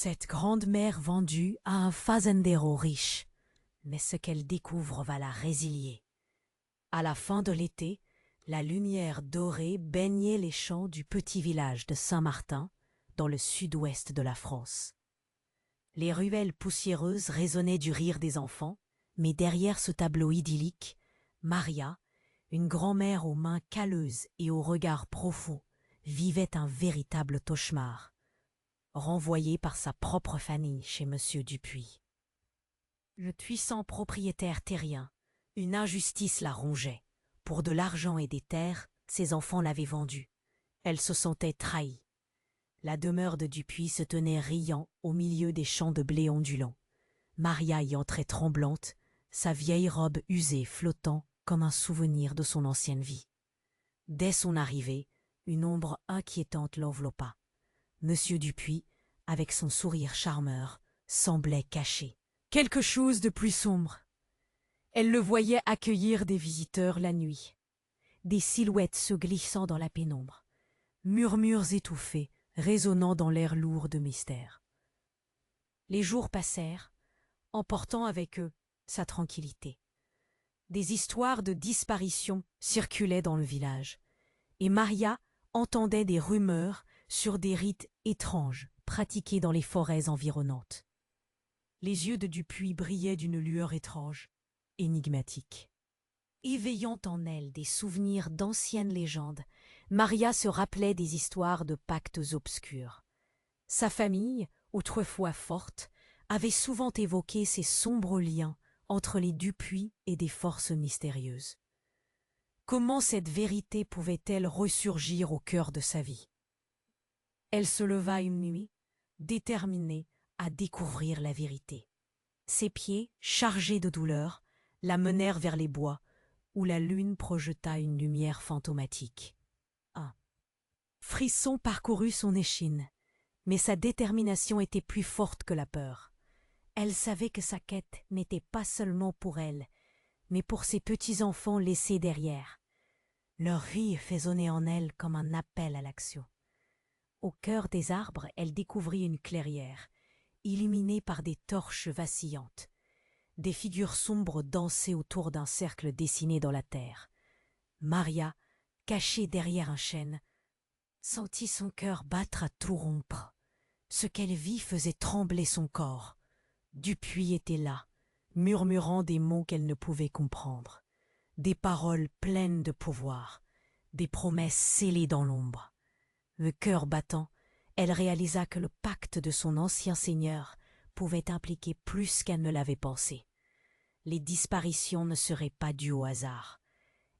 Cette grande mère vendue à un fazendero riche, mais ce qu'elle découvre va la résilier. À la fin de l'été, la lumière dorée baignait les champs du petit village de Saint-Martin, dans le sud-ouest de la France. Les ruelles poussiéreuses résonnaient du rire des enfants, mais derrière ce tableau idyllique, Maria, une grand-mère aux mains calleuses et au regard profond, vivait un véritable cauchemar, renvoyée par sa propre famille chez Monsieur Dupuis. Le puissant propriétaire terrien, une injustice la rongeait. Pour de l'argent et des terres, ses enfants l'avaient vendue. Elle se sentait trahie. La demeure de Dupuis se tenait riant au milieu des champs de blé ondulants. Maria y entrait tremblante, sa vieille robe usée flottant comme un souvenir de son ancienne vie. Dès son arrivée, une ombre inquiétante l'enveloppa. Monsieur Dupuis, avec son sourire charmeur, semblait caché. Quelque chose de plus sombre. Elle le voyait accueillir des visiteurs la nuit. Des silhouettes se glissant dans la pénombre. Murmures étouffés, résonnant dans l'air lourd de mystère. Les jours passèrent, emportant avec eux sa tranquillité. Des histoires de disparition circulaient dans le village, et Maria entendait des rumeurs sur des rites étranges pratiqués dans les forêts environnantes. Les yeux de Dupuis brillaient d'une lueur étrange, énigmatique. Éveillant en elle des souvenirs d'anciennes légendes, Maria se rappelait des histoires de pactes obscurs. Sa famille, autrefois forte, avait souvent évoqué ces sombres liens entre les Dupuis et des forces mystérieuses. Comment cette vérité pouvait-elle ressurgir au cœur de sa vie? Elle se leva une nuit, déterminée à découvrir la vérité. Ses pieds, chargés de douleur, la menèrent vers les bois, où la lune projeta une lumière fantomatique. Un frisson parcourut son échine, mais sa détermination était plus forte que la peur. Elle savait que sa quête n'était pas seulement pour elle, mais pour ses petits-enfants laissés derrière. Leur rire résonnait en elle comme un appel à l'action. Au cœur des arbres, elle découvrit une clairière, illuminée par des torches vacillantes. Des figures sombres dansaient autour d'un cercle dessiné dans la terre. Maria, cachée derrière un chêne, sentit son cœur battre à tout rompre. Ce qu'elle vit faisait trembler son corps. Dupuis était là, murmurant des mots qu'elle ne pouvait comprendre. Des paroles pleines de pouvoir, des promesses scellées dans l'ombre. Le cœur battant, elle réalisa que le pacte de son ancien seigneur pouvait impliquer plus qu'elle ne l'avait pensé. Les disparitions ne seraient pas dues au hasard.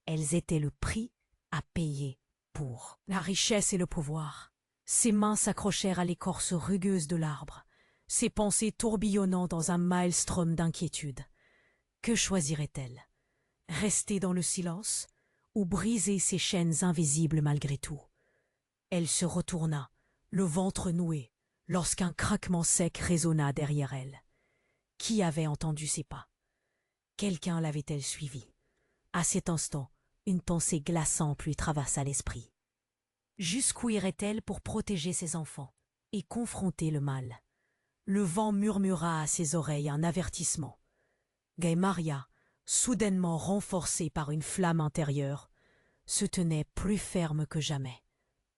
Elles étaient le prix à payer pour la richesse et le pouvoir. Ses mains s'accrochèrent à l'écorce rugueuse de l'arbre, ses pensées tourbillonnant dans un maelstrom d'inquiétude. Que choisirait-elle? Rester dans le silence ou briser ces chaînes invisibles malgré tout? Elle se retourna, le ventre noué, lorsqu'un craquement sec résonna derrière elle. Qui avait entendu ses pas? Quelqu'un l'avait-elle suivie? À cet instant, une pensée glaçante lui traversa l'esprit. Jusqu'où irait-elle pour protéger ses enfants et confronter le mal? Le vent murmura à ses oreilles un avertissement. Maria, soudainement renforcée par une flamme intérieure, se tenait plus ferme que jamais,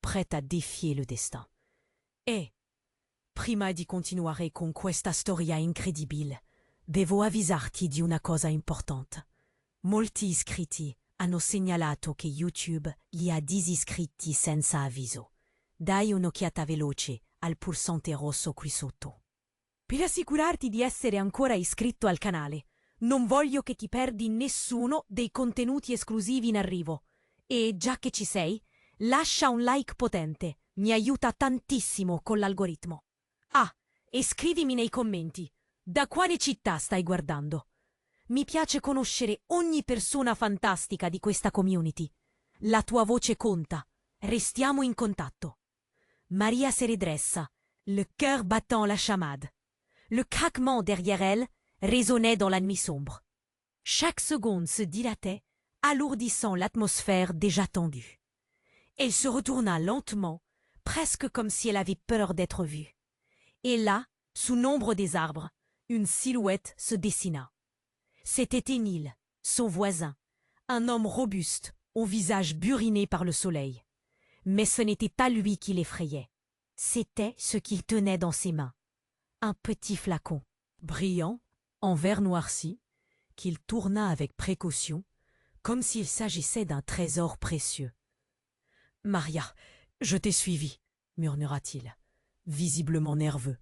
prête à défier le destin. Et, prima di continuare con questa storia incredibile, devo avvisarti di una cosa importante. Molti iscritti hanno segnalato che YouTube li ha disiscritti senza avviso. Dai un'occhiata veloce al pulsante rosso qui sotto. Per assicurarti di essere ancora iscritto al canale, non voglio che ti perdi nessuno dei contenuti esclusivi in arrivo. E già che ci sei, lascia un like potente, mi aiuta tantissimo con l'algoritmo. Ah, e scrivimi nei commenti, da quale città stai guardando? Mi piace conoscere ogni persona fantastica di questa community. La tua voce conta, restiamo in contatto. Maria se redressa, le cœur battant la chamade. Le craquement derrière elle résonnait dans la nuit sombre. Chaque seconde se dilatait, alourdissant l'atmosphère déjà tendue. Elle se retourna lentement, presque comme si elle avait peur d'être vue. Et là, Sous l'ombre des arbres, une silhouette se dessina. C'était Émile, son voisin, un homme robuste, au visage buriné par le soleil. Mais ce n'était pas lui qui l'effrayait. C'était ce qu'il tenait dans ses mains. Un petit flacon, brillant, en verre noirci, qu'il tourna avec précaution, comme s'il s'agissait d'un trésor précieux. « Maria, je t'ai suivi, » murmura-t-il, visiblement nerveux,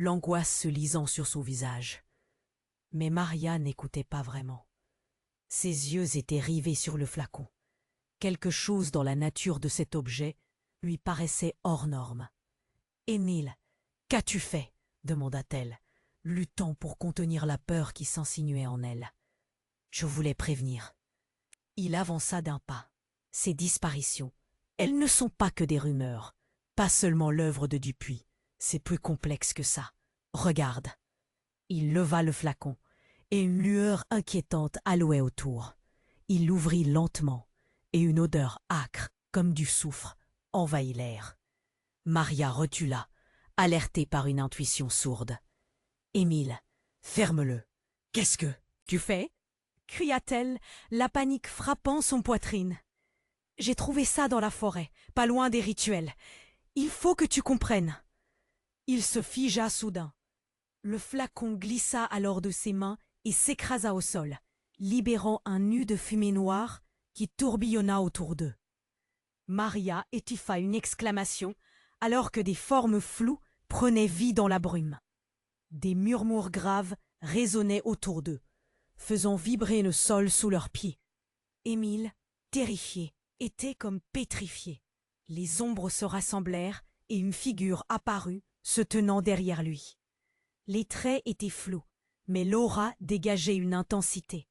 l'angoisse se lisant sur son visage. Mais Maria n'écoutait pas vraiment. Ses yeux étaient rivés sur le flacon. Quelque chose dans la nature de cet objet lui paraissait hors norme. « Émile, qu'as-tu fait ?» demanda-t-elle, luttant pour contenir la peur qui s'insinuait en elle. « Je voulais prévenir. » Il avança d'un pas. Ces disparitions, elles ne sont pas que des rumeurs, pas seulement l'œuvre de Dupuis. C'est plus complexe que ça. Regarde. Il leva le flacon, et une lueur inquiétante allouait autour. Il l'ouvrit lentement, et une odeur âcre, comme du soufre, envahit l'air. Maria recula, alertée par une intuition sourde. « Émile, ferme-le. »« Qu'est-ce que tu fais ?» cria-t-elle, la panique frappant son poitrine. « J'ai trouvé ça dans la forêt, pas loin des rituels. Il faut que tu comprennes. » Il se figea soudain. Le flacon glissa alors de ses mains et s'écrasa au sol, libérant un nu de fumée noire qui tourbillonna autour d'eux. Maria étouffa une exclamation alors que des formes floues prenaient vie dans la brume. Des murmures graves résonnaient autour d'eux, faisant vibrer le sol sous leurs pieds. Émile, terrifié, était comme pétrifié. Les ombres se rassemblèrent et une figure apparut, se tenant derrière lui. Les traits étaient flous, mais l'aura dégageait une intensité.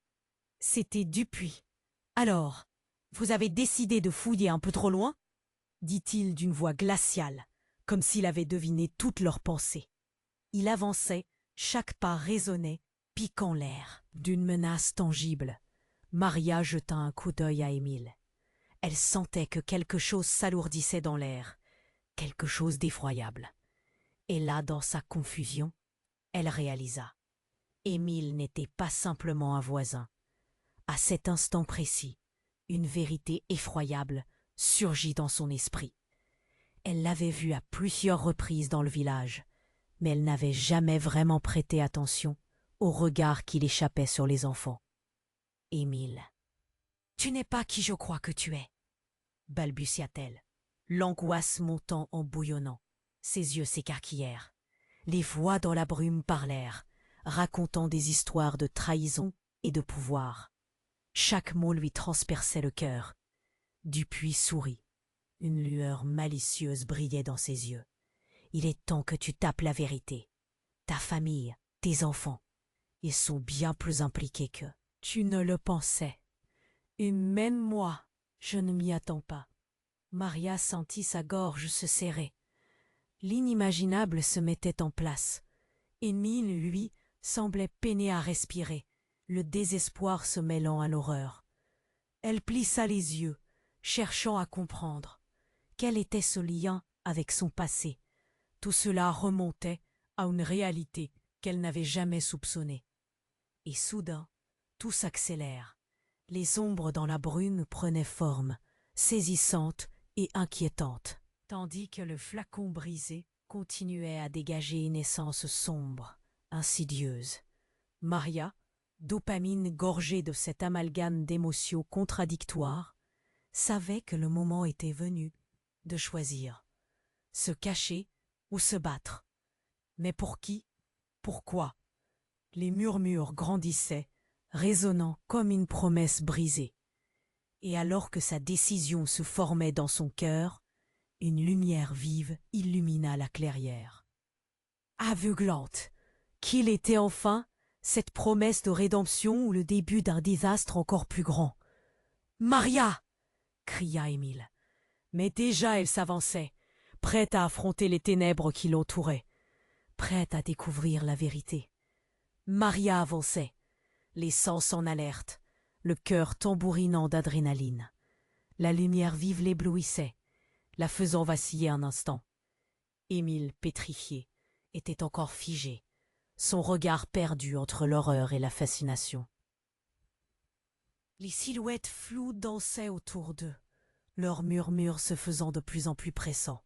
C'était Dupuis. « Alors, vous avez décidé de fouiller un peu trop loin ?» dit-il d'une voix glaciale, comme s'il avait deviné toutes leurs pensées. Il avançait, chaque pas résonnait, piquant l'air. D'une menace tangible, Maria jeta un coup d'œil à Émile. Elle sentait que quelque chose s'alourdissait dans l'air, quelque chose d'effroyable. Et là, dans sa confusion, elle réalisa. Émile n'était pas simplement un voisin. À cet instant précis, une vérité effroyable surgit dans son esprit. Elle l'avait vu à plusieurs reprises dans le village, mais elle n'avait jamais vraiment prêté attention au regard qui l'échappait sur les enfants. « Émile, tu n'es pas qui je crois que tu es, » balbutia-t-elle, l'angoisse montant en bouillonnant. Ses yeux s'écarquillèrent. Les voix dans la brume parlèrent, racontant des histoires de trahison et de pouvoir. Chaque mot lui transperçait le cœur. Dupuis sourit. Une lueur malicieuse brillait dans ses yeux. « Il est temps que tu tapes la vérité. Ta famille, tes enfants, ils sont bien plus impliqués que tu ne le pensais. Et même moi, je ne m'y attends pas. » Maria sentit sa gorge se serrer. L'inimaginable se mettait en place. Émile, lui, semblait peiner à respirer, le désespoir se mêlant à l'horreur. Elle plissa les yeux, cherchant à comprendre. Quel était ce lien avec son passé? Tout cela remontait à une réalité qu'elle n'avait jamais soupçonnée. Et soudain, tout s'accélère. Les ombres dans la brume prenaient forme, saisissantes et inquiétantes, tandis que le flacon brisé continuait à dégager une essence sombre, insidieuse. Maria, dopamine gorgée de cet amalgame d'émotions contradictoires, savait que le moment était venu de choisir, se cacher ou se battre. Mais pour qui? Pourquoi? Les murmures grandissaient, résonnant comme une promesse brisée. Et alors que sa décision se formait dans son cœur, une lumière vive illumina la clairière. Aveuglante, qu'il était enfin cette promesse de rédemption ou le début d'un désastre encore plus grand? « Maria !» cria Émile. Mais déjà elle s'avançait, prête à affronter les ténèbres qui l'entouraient, prête à découvrir la vérité. Maria avançait, les sens en alerte, le cœur tambourinant d'adrénaline. La lumière vive l'éblouissait, la faisant vaciller un instant. Émile pétrifié, était encore figé, son regard perdu entre l'horreur et la fascination. Les silhouettes floues dansaient autour d'eux, leurs murmures se faisant de plus en plus pressants.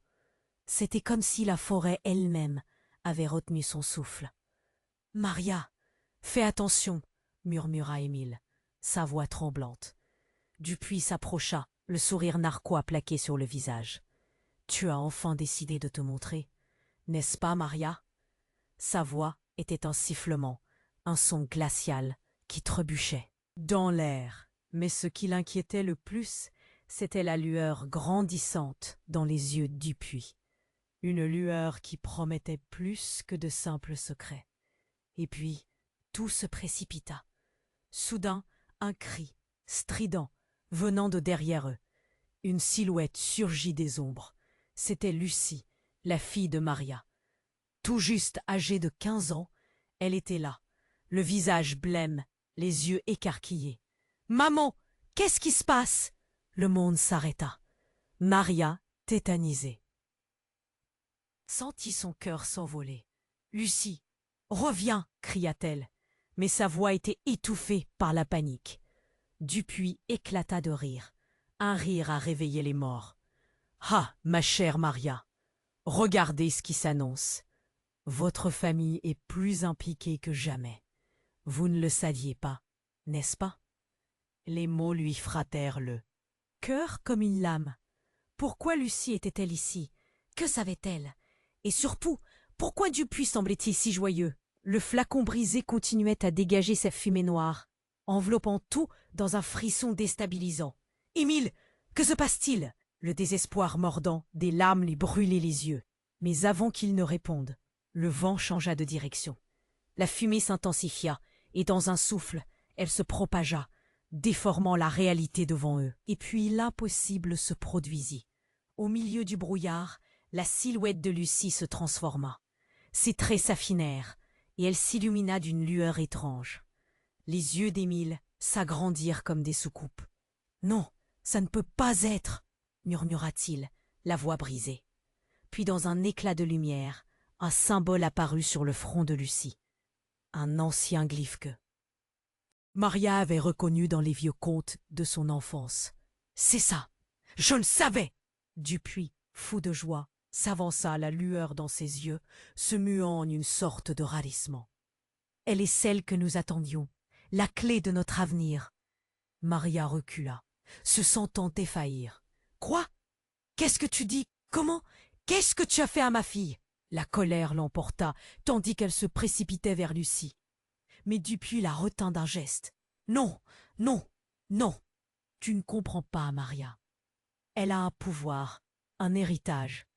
C'était comme si la forêt elle-même avait retenu son souffle. « Maria, fais attention !» murmura Émile, sa voix tremblante. Dupuis s'approcha, le sourire narquois plaqué sur le visage. « Tu as enfin décidé de te montrer, n'est-ce pas, Maria ?» Sa voix était un sifflement, un son glacial qui trébuchait dans l'air. Mais ce qui l'inquiétait le plus, c'était la lueur grandissante dans les yeux de Dupuis. Une lueur qui promettait plus que de simples secrets. Et puis, tout se précipita. Soudain, un cri, strident, venant de derrière eux. Une silhouette surgit des ombres. C'était Lucie, la fille de Maria. Tout juste âgée de 15 ans, elle était là, le visage blême, les yeux écarquillés. « Maman, qu'est-ce qui se passe ?» Le monde s'arrêta. Maria, tétanisée, sentit son cœur s'envoler. « Lucie, reviens !» cria-t-elle, mais sa voix était étouffée par la panique. Dupuis éclata de rire, un rire à réveiller les morts. « Ah, ma chère Maria, regardez ce qui s'annonce. Votre famille est plus impliquée que jamais. Vous ne le saviez pas, n'est-ce pas ?» Les mots lui frappèrent le cœur comme une lame. Pourquoi Lucie était-elle ici? Que savait-elle? Et surtout, pourquoi Dupuis semblait-il si joyeux? Le flacon brisé continuait à dégager sa fumée noire, enveloppant tout dans un frisson déstabilisant. « Émile, que se passe-t-il » Le désespoir mordant, des larmes lui brûlaient les yeux. Mais avant qu'il ne réponde, le vent changea de direction. La fumée s'intensifia, et dans un souffle, elle se propagea, déformant la réalité devant eux. Et puis l'impossible se produisit. Au milieu du brouillard, la silhouette de Lucie se transforma. Ses traits s'affinèrent, et elle s'illumina d'une lueur étrange. Les yeux d'Émile s'agrandirent comme des soucoupes. « Non, ça ne peut pas être !» murmura-t-il, la voix brisée. Puis dans un éclat de lumière, un symbole apparut sur le front de Lucie. Un ancien glyphe que Maria avait reconnu dans les vieux contes de son enfance. « C'est ça! Je le savais !» Dupuis, fou de joie, s'avança, la lueur dans ses yeux, se muant en une sorte de ravissement. « Elle est celle que nous attendions, la clé de notre avenir. » Maria recula, se sentant défaillir. « Quoi? Qu'est-ce que tu dis? Comment? Qu'est-ce que tu as fait à ma fille ?» La colère l'emporta, tandis qu'elle se précipitait vers Lucie. Mais Dupuis la retint d'un geste. « Non, non, non, tu ne comprends pas, Maria. Elle a un pouvoir, un héritage,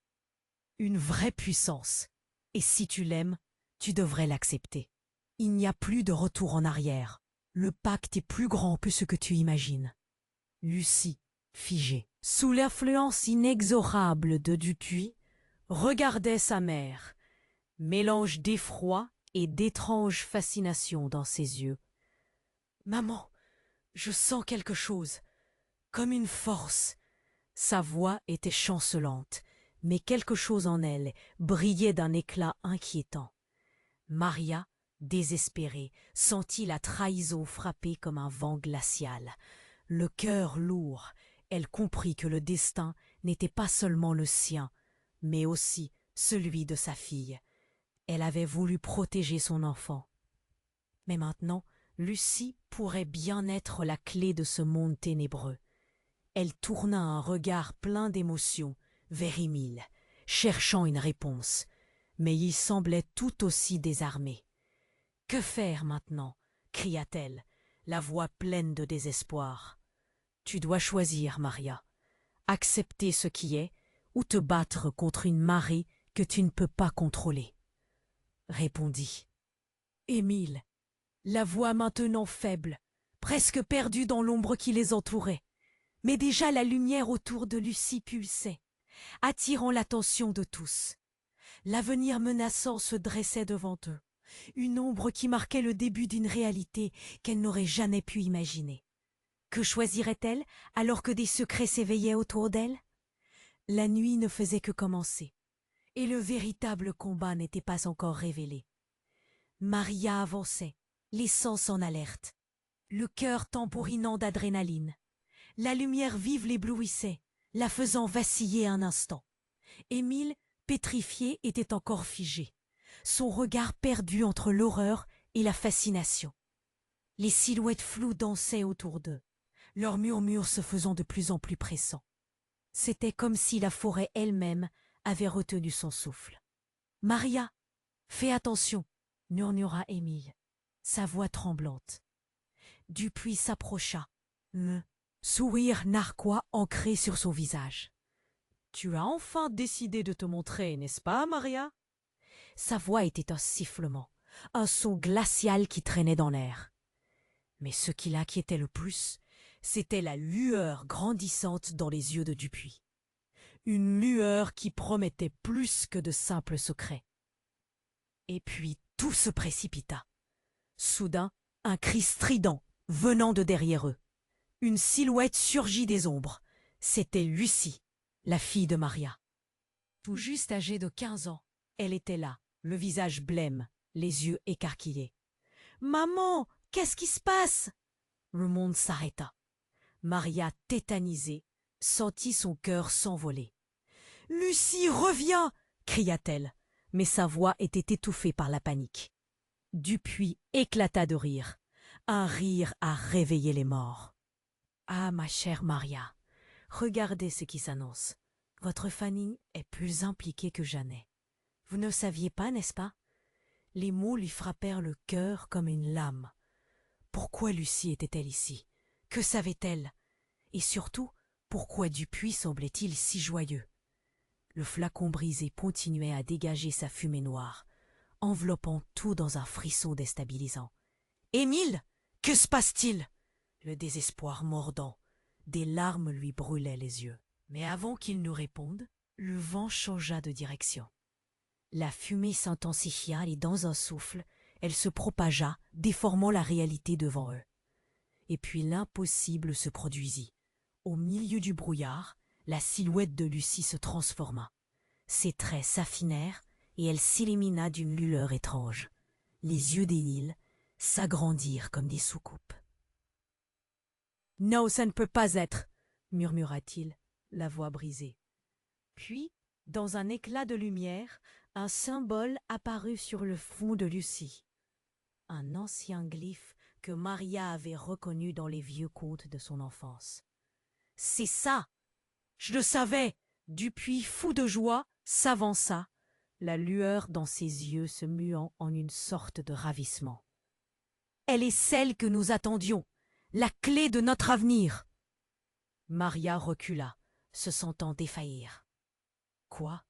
une vraie puissance. Et si tu l'aimes, tu devrais l'accepter. Il n'y a plus de retour en arrière. Le pacte est plus grand que ce que tu imagines. » Lucie, figée, sous l'influence inexorable de Dupuis, regardait sa mère, mélange d'effroi et d'étrange fascination dans ses yeux. « Maman, je sens quelque chose, comme une force. » Sa voix était chancelante, mais quelque chose en elle brillait d'un éclat inquiétant. Maria, désespérée, sentit la trahison frapper comme un vent glacial. Le cœur lourd, elle comprit que le destin n'était pas seulement le sien, mais aussi celui de sa fille. Elle avait voulu protéger son enfant. Mais maintenant, Lucie pourrait bien être la clé de ce monde ténébreux. Elle tourna un regard plein d'émotion vers Émile, cherchant une réponse, mais il semblait tout aussi désarmé. « Que faire maintenant ?» cria-t-elle, la voix pleine de désespoir. « Tu dois choisir, Maria. Accepter ce qui est ou te battre contre une marée que tu ne peux pas contrôler. » Répondit Émile, la voix maintenant faible, presque perdue dans l'ombre qui les entourait. Mais déjà la lumière autour de Lucie pulsait, attirant l'attention de tous. L'avenir menaçant se dressait devant eux, une ombre qui marquait le début d'une réalité qu'elle n'aurait jamais pu imaginer. Que choisirait-elle alors que des secrets s'éveillaient autour d'elle? La nuit ne faisait que commencer. et le véritable combat n'était pas encore révélé. Maria avançait, les sens en alerte, le cœur tambourinant d'adrénaline. La lumière vive l'éblouissait, la faisant vaciller un instant. Émile, pétrifié, était encore figé, son regard perdu entre l'horreur et la fascination. Les silhouettes floues dansaient autour d'eux, leurs murmures se faisant de plus en plus pressants. C'était comme si la forêt elle-même avait retenu son souffle. « Maria, fais attention !» murmura Émile, sa voix tremblante. Dupuis s'approcha, le sourire narquois ancré sur son visage. « Tu as enfin décidé de te montrer, n'est-ce pas, Maria ?» Sa voix était un sifflement, un son glacial qui traînait dans l'air. Mais ce qui l'inquiétait le plus, c'était la lueur grandissante dans les yeux de Dupuis. Une lueur qui promettait plus que de simples secrets. Et puis tout se précipita. Soudain, un cri strident venant de derrière eux. Une silhouette surgit des ombres. C'était Lucie, la fille de Maria. Tout juste âgée de 15 ans, elle était là, le visage blême, les yeux écarquillés. « Maman, qu'est-ce qui se passe ?» Le monde s'arrêta. Maria, tétanisée, sentit son cœur s'envoler. « Lucie, reviens !» cria-t-elle, mais sa voix était étouffée par la panique. Dupuis éclata de rire. Un rire à réveiller les morts. « Ah, ma chère Maria, regardez ce qui s'annonce. Votre famille est plus impliquée que jamais. Vous ne saviez pas, n'est-ce pas ?» Les mots lui frappèrent le cœur comme une lame. Pourquoi Lucie était-elle ici? Que savait-elle? Et surtout, pourquoi Dupuis semblait-il si joyeux? Le flacon brisé continuait à dégager sa fumée noire, enveloppant tout dans un frisson déstabilisant. « Émile, que se passe-t-il » Le désespoir mordant, des larmes lui brûlaient les yeux. Mais avant qu'il nous réponde, le vent changea de direction. La fumée s'intensifia et dans un souffle, elle se propagea, déformant la réalité devant eux. Et puis l'impossible se produisit. Au milieu du brouillard, la silhouette de Lucie se transforma. Ses traits s'affinèrent et elle s'illumina d'une lueur étrange. Les yeux d'Émile s'agrandirent comme des soucoupes. « Non, ça ne peut pas être !» murmura-t-il, la voix brisée. Puis, dans un éclat de lumière, un symbole apparut sur le front de Lucie. Un ancien glyphe que Maria avait reconnu dans les vieux contes de son enfance. « C'est ça ! Je le savais !» Dupuis, fou de joie, s'avança, la lueur dans ses yeux se muant en une sorte de ravissement. « Elle est celle que nous attendions, la clé de notre avenir !» Maria recula, se sentant défaillir. « Quoi?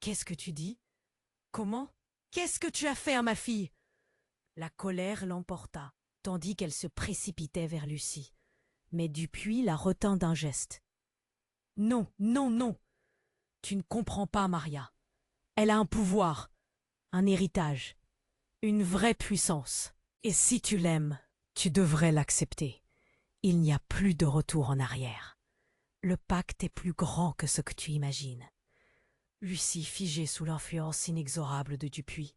Qu'est-ce que tu dis? Comment? Qu'est-ce que tu as fait à ma fille ?» La colère l'emporta, tandis qu'elle se précipitait vers Lucie. Mais Dupuis la retint d'un geste. « Non, non, non! Tu ne comprends pas, Maria. Elle a un pouvoir, un héritage, une vraie puissance. Et si tu l'aimes, tu devrais l'accepter. Il n'y a plus de retour en arrière. Le pacte est plus grand que ce que tu imagines. » Lucie, figée sous l'influence inexorable de Dupuis,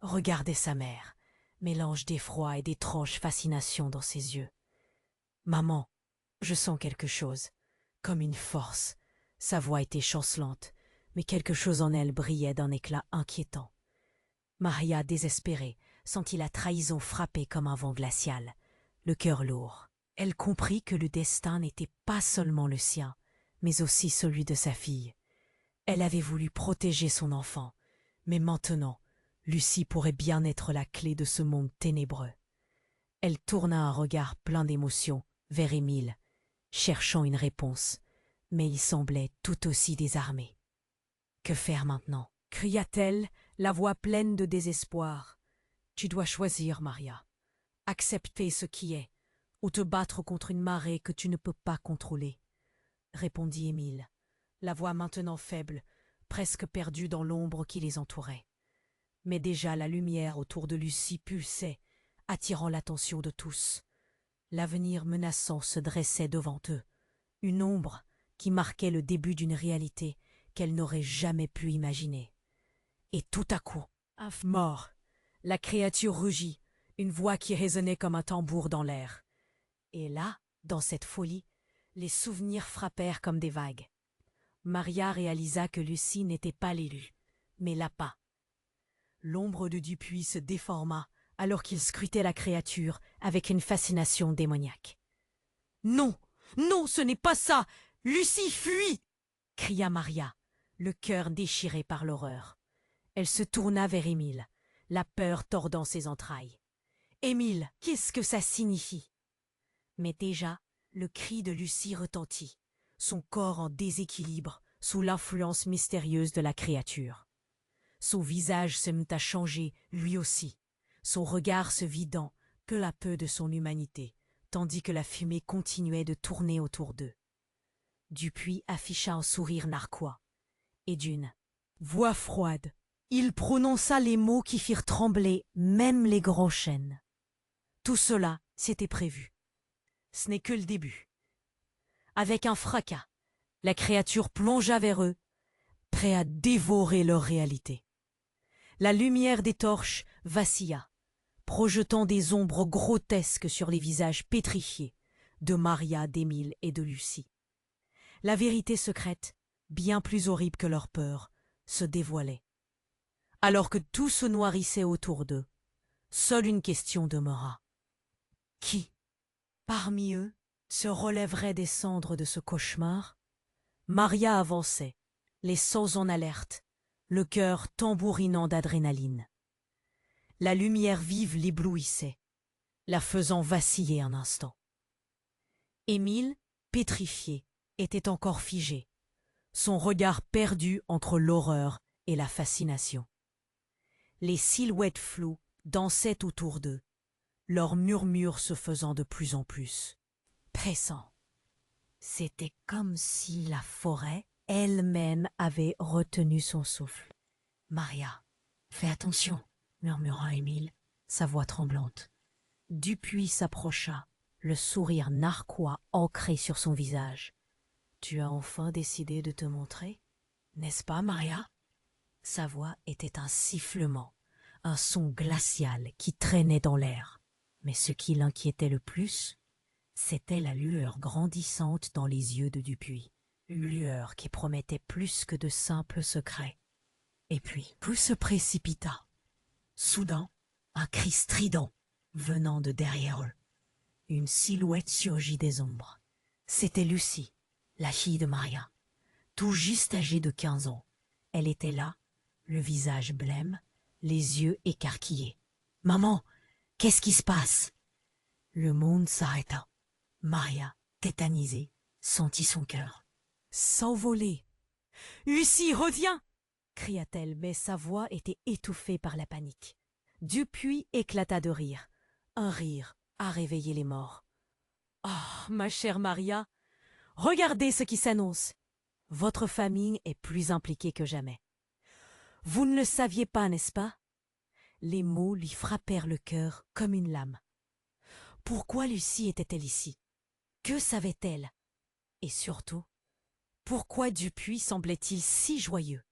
regardait sa mère, mélange d'effroi et d'étrange fascination dans ses yeux. « Maman, je sens quelque chose, comme une force. » Sa voix était chancelante, mais quelque chose en elle brillait d'un éclat inquiétant. Maria, désespérée, sentit la trahison frapper comme un vent glacial, le cœur lourd. Elle comprit que le destin n'était pas seulement le sien, mais aussi celui de sa fille. Elle avait voulu protéger son enfant, mais maintenant, Lucie pourrait bien être la clé de ce monde ténébreux. Elle tourna un regard plein d'émotion vers Émile, cherchant une réponse, mais il semblait tout aussi désarmé. « Que faire maintenant ?» cria-t-elle, la voix pleine de désespoir. « Tu dois choisir, Maria. Accepter ce qui est, ou te battre contre une marée que tu ne peux pas contrôler, » répondit Émile, la voix maintenant faible, presque perdue dans l'ombre qui les entourait. Mais déjà la lumière autour de Lucie pulsait, attirant l'attention de tous. L'avenir menaçant se dressait devant eux, une ombre qui marquait le début d'une réalité qu'elle n'aurait jamais pu imaginer. Et tout à coup, mort, la créature rugit, une voix qui résonnait comme un tambour dans l'air. Et là, dans cette folie, les souvenirs frappèrent comme des vagues. Maria réalisa que Lucie n'était pas l'élu, mais l'appât. L'ombre de Dupuis se déforma alors qu'il scrutait la créature avec une fascination démoniaque. « Non, non, ce n'est pas ça! Lucie, fuis !» cria Maria, le cœur déchiré par l'horreur. Elle se tourna vers Émile, la peur tordant ses entrailles. « Émile, qu'est-ce que ça signifie ?» Mais déjà, le cri de Lucie retentit, son corps en déséquilibre sous l'influence mystérieuse de la créature. Son visage se mit à changer, lui aussi, son regard se vidant peu à peu de son humanité, tandis que la fumée continuait de tourner autour d'eux. Dupuis afficha un sourire narquois, et d'une voix froide, il prononça les mots qui firent trembler même les grands chênes. Tout cela, c'était prévu. Ce n'est que le début. Avec un fracas, la créature plongea vers eux, prêt à dévorer leur réalité. La lumière des torches vacilla, projetant des ombres grotesques sur les visages pétrifiés de Maria, d'Émile et de Lucie. La vérité secrète, bien plus horrible que leur peur, se dévoilait. Alors que tout se noirrissait autour d'eux, seule une question demeura. Qui, parmi eux, se relèverait des cendres de ce cauchemar? Maria avançait, les sens en alerte, le cœur tambourinant d'adrénaline. La lumière vive l'éblouissait, la faisant vaciller un instant. Émile, pétrifié, était encore figé, son regard perdu entre l'horreur et la fascination. Les silhouettes floues dansaient autour d'eux, leurs murmures se faisant de plus en plus pressants. C'était comme si la forêt elle-même avait retenu son souffle. « Maria, fais attention !» murmura Émile, sa voix tremblante. Dupuis s'approcha, le sourire narquois ancré sur son visage. « Tu as enfin décidé de te montrer, n'est-ce pas, Maria ?» Sa voix était un sifflement, un son glacial qui traînait dans l'air. Mais ce qui l'inquiétait le plus, c'était la lueur grandissante dans les yeux de Dupuis, une lueur qui promettait plus que de simples secrets. Et puis, tout se précipita. Soudain, un cri strident venant de derrière eux. Une silhouette surgit des ombres. C'était Lucie, la fille de Maria, tout juste âgée de 15 ans. Elle était là, le visage blême, les yeux écarquillés. « Maman, qu'est-ce qui se passe ?» Le monde s'arrêta. Maria, tétanisée, sentit son cœur s'envoler. « Lucie, reviens !» cria-t-elle, mais sa voix était étouffée par la panique. Dupuis éclata de rire. Un rire a réveillé les morts. « Oh, ma chère Maria, regardez ce qui s'annonce. Votre famille est plus impliquée que jamais. Vous ne le saviez pas, n'est-ce pas ?» Les mots lui frappèrent le cœur comme une lame. Pourquoi Lucie était-elle ici? Que savait-elle? Et surtout, pourquoi Dupuis semblait-il si joyeux?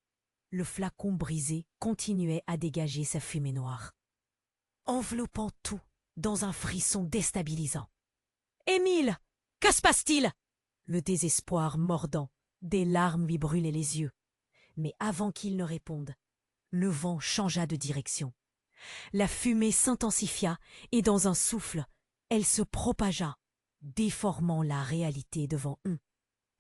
Le flacon brisé continuait à dégager sa fumée noire, enveloppant tout dans un frisson déstabilisant. « Émile, que se passe-t-il » Le désespoir mordant, des larmes lui brûlaient les yeux. Mais avant qu'il ne réponde, le vent changea de direction. La fumée s'intensifia et dans un souffle, elle se propagea, déformant la réalité devant eux.